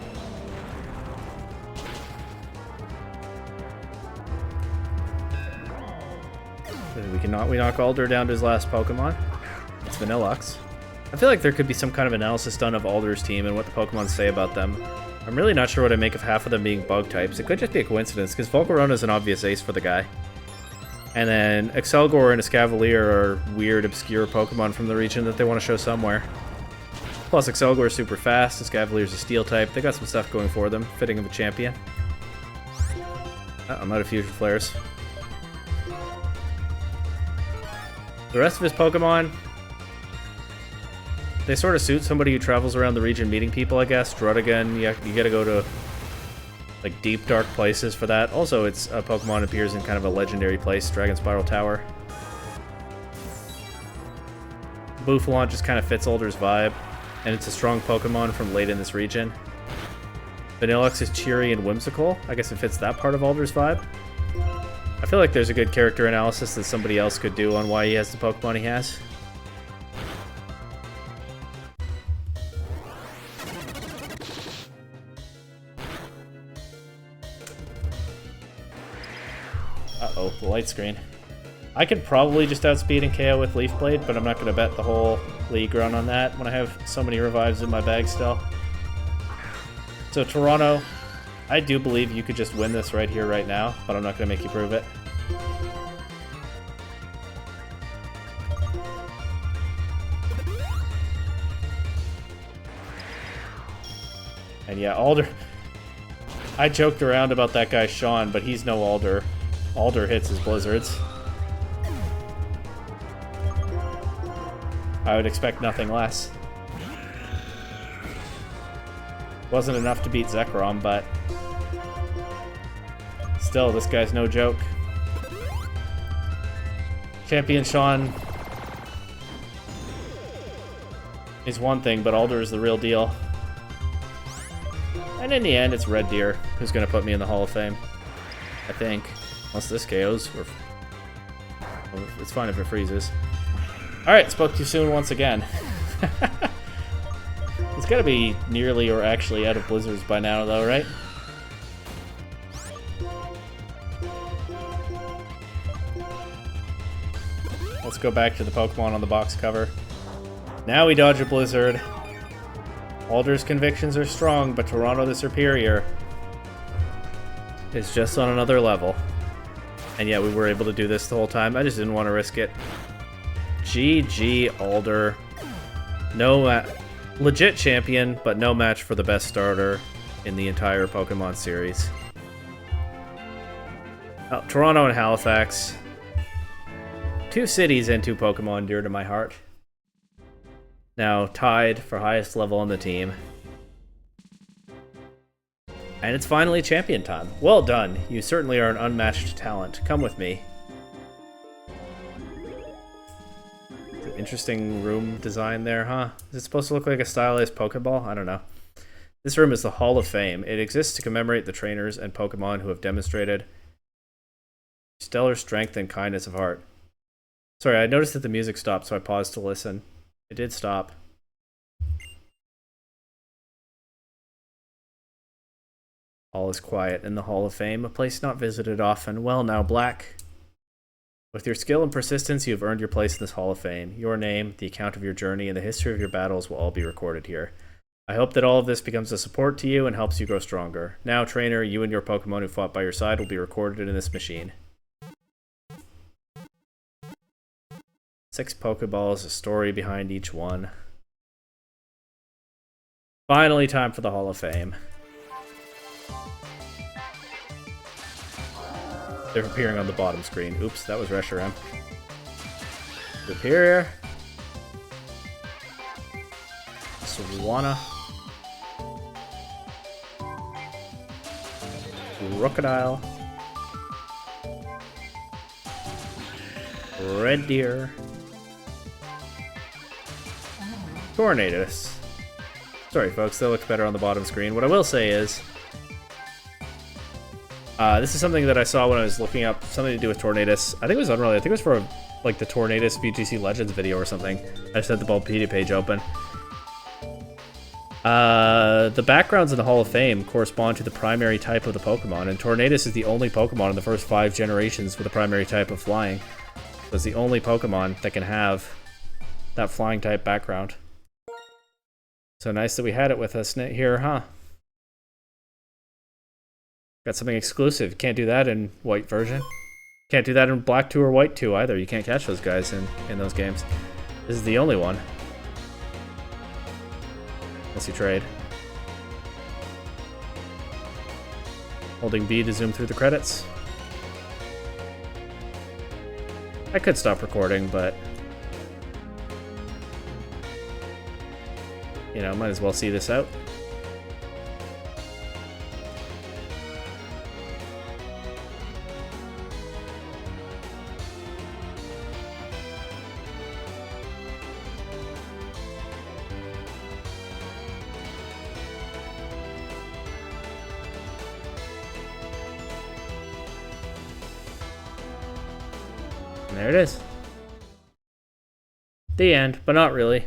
We knock Alder down to his last Pokemon. It's Vanilluxe. I feel like there could be some kind of analysis done of Alder's team and what the Pokemon say about them. I'm really not sure what I make of half of them being bug types. It could just be a coincidence, because Volcarona is an obvious ace for the guy. And then Excelgor and Escavalier are weird, obscure Pokemon from the region that they want to show somewhere. Plus, Excelgor is super fast, Escavalier's a steel type. They got some stuff going for them, fitting of a champion. Oh, I'm out of Fusion Flares. The rest of his Pokemon, they sort of suit somebody who travels around the region meeting people, I guess. Druddigon, you gotta go to like deep, dark places for that. Also, it's a Pokemon appears in kind of a legendary place, Dragon Spiral Tower. Bouffalant just kind of fits Alder's vibe, and it's a strong Pokemon from late in this region. Vanilluxe is cheery and whimsical. I guess it fits that part of Alder's vibe. I feel like there's a good character analysis that somebody else could do on why he has the Pokemon he has. Uh-oh, the light screen. I could probably just outspeed and KO with Leaf Blade, but I'm not going to bet the whole league run on that when I have so many revives in my bag still. So Toronto, I do believe you could just win this right here, right now, but I'm not going to make you prove it. And yeah, Alder... I joked around about that guy Sean, but he's no Alder. Alder hits his blizzards. I would expect nothing less. Wasn't enough to beat Zekrom, but still, this guy's no joke. Champion Sean is one thing, but Alder is the real deal. And in the end, it's Red Deer who's going to put me in the Hall of Fame. I think. Unless this KOs. Or it's fine if it freezes. Alright, spoke too soon once again. It's gotta be nearly or actually out of blizzards by now, though, right? Let's go back to the Pokemon on the box cover. Now we dodge a blizzard. Alder's convictions are strong, but Toronto the Superior is just on another level. And yeah, we were able to do this the whole time. I just didn't want to risk it. GG Alder. No legit champion, but no match for the best starter in the entire Pokemon series. Toronto and Halifax. Two cities and two Pokemon dear to my heart. Now tied for highest level on the team. And it's finally champion time. Well done. You certainly are an unmatched talent. Come with me. Interesting room design there, huh? Is it supposed to look like a stylized Pokeball? I don't know. This room is the Hall of Fame. It exists to commemorate the trainers and Pokemon who have demonstrated stellar strength and kindness of heart. Sorry, I noticed that the music stopped, so I paused to listen. It did stop. All is quiet in the Hall of Fame, a place not visited often. Well now, Black. With your skill and persistence, you have earned your place in this Hall of Fame. Your name, the account of your journey, and the history of your battles will all be recorded here. I hope that all of this becomes a support to you and helps you grow stronger. Now, trainer, you and your Pokemon who fought by your side will be recorded in this machine. 6 Pokeballs, a story behind each one. Finally, time for the Hall of Fame. They're appearing on the bottom screen. Oops, that was Reshiram. Superior. Swanna. Crocodile. Red Deer. Tornadus. Sorry folks, that looks better on the bottom screen. What I will say is, this is something that I saw when I was looking up something to do with Tornadus. I think it was unrelated. I think it was for like the Tornadus VGC Legends video or something. I just had the Bulbapedia page open. The backgrounds in the Hall of Fame correspond to the primary type of the Pokemon, and Tornadus is the only Pokemon in the first 5 generations with a primary type of flying. was the only Pokemon that can have that flying type background. So nice that we had it with us here, huh? Got something exclusive. Can't do that in white version. Can't do that in black 2 or white 2 either. You can't catch those guys in those games. This is the only one. Unless you trade. Holding B to zoom through the credits. I could stop recording, but you know, might as well see this out. And there it is. The end, but not really.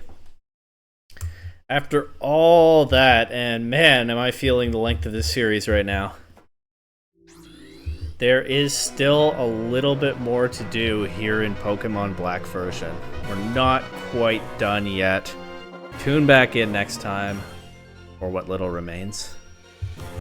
After all that, and man, am I feeling the length of this series right now. There is still a little bit more to do here in Pokemon Black version. We're not quite done yet. Tune back in next time, or what little remains.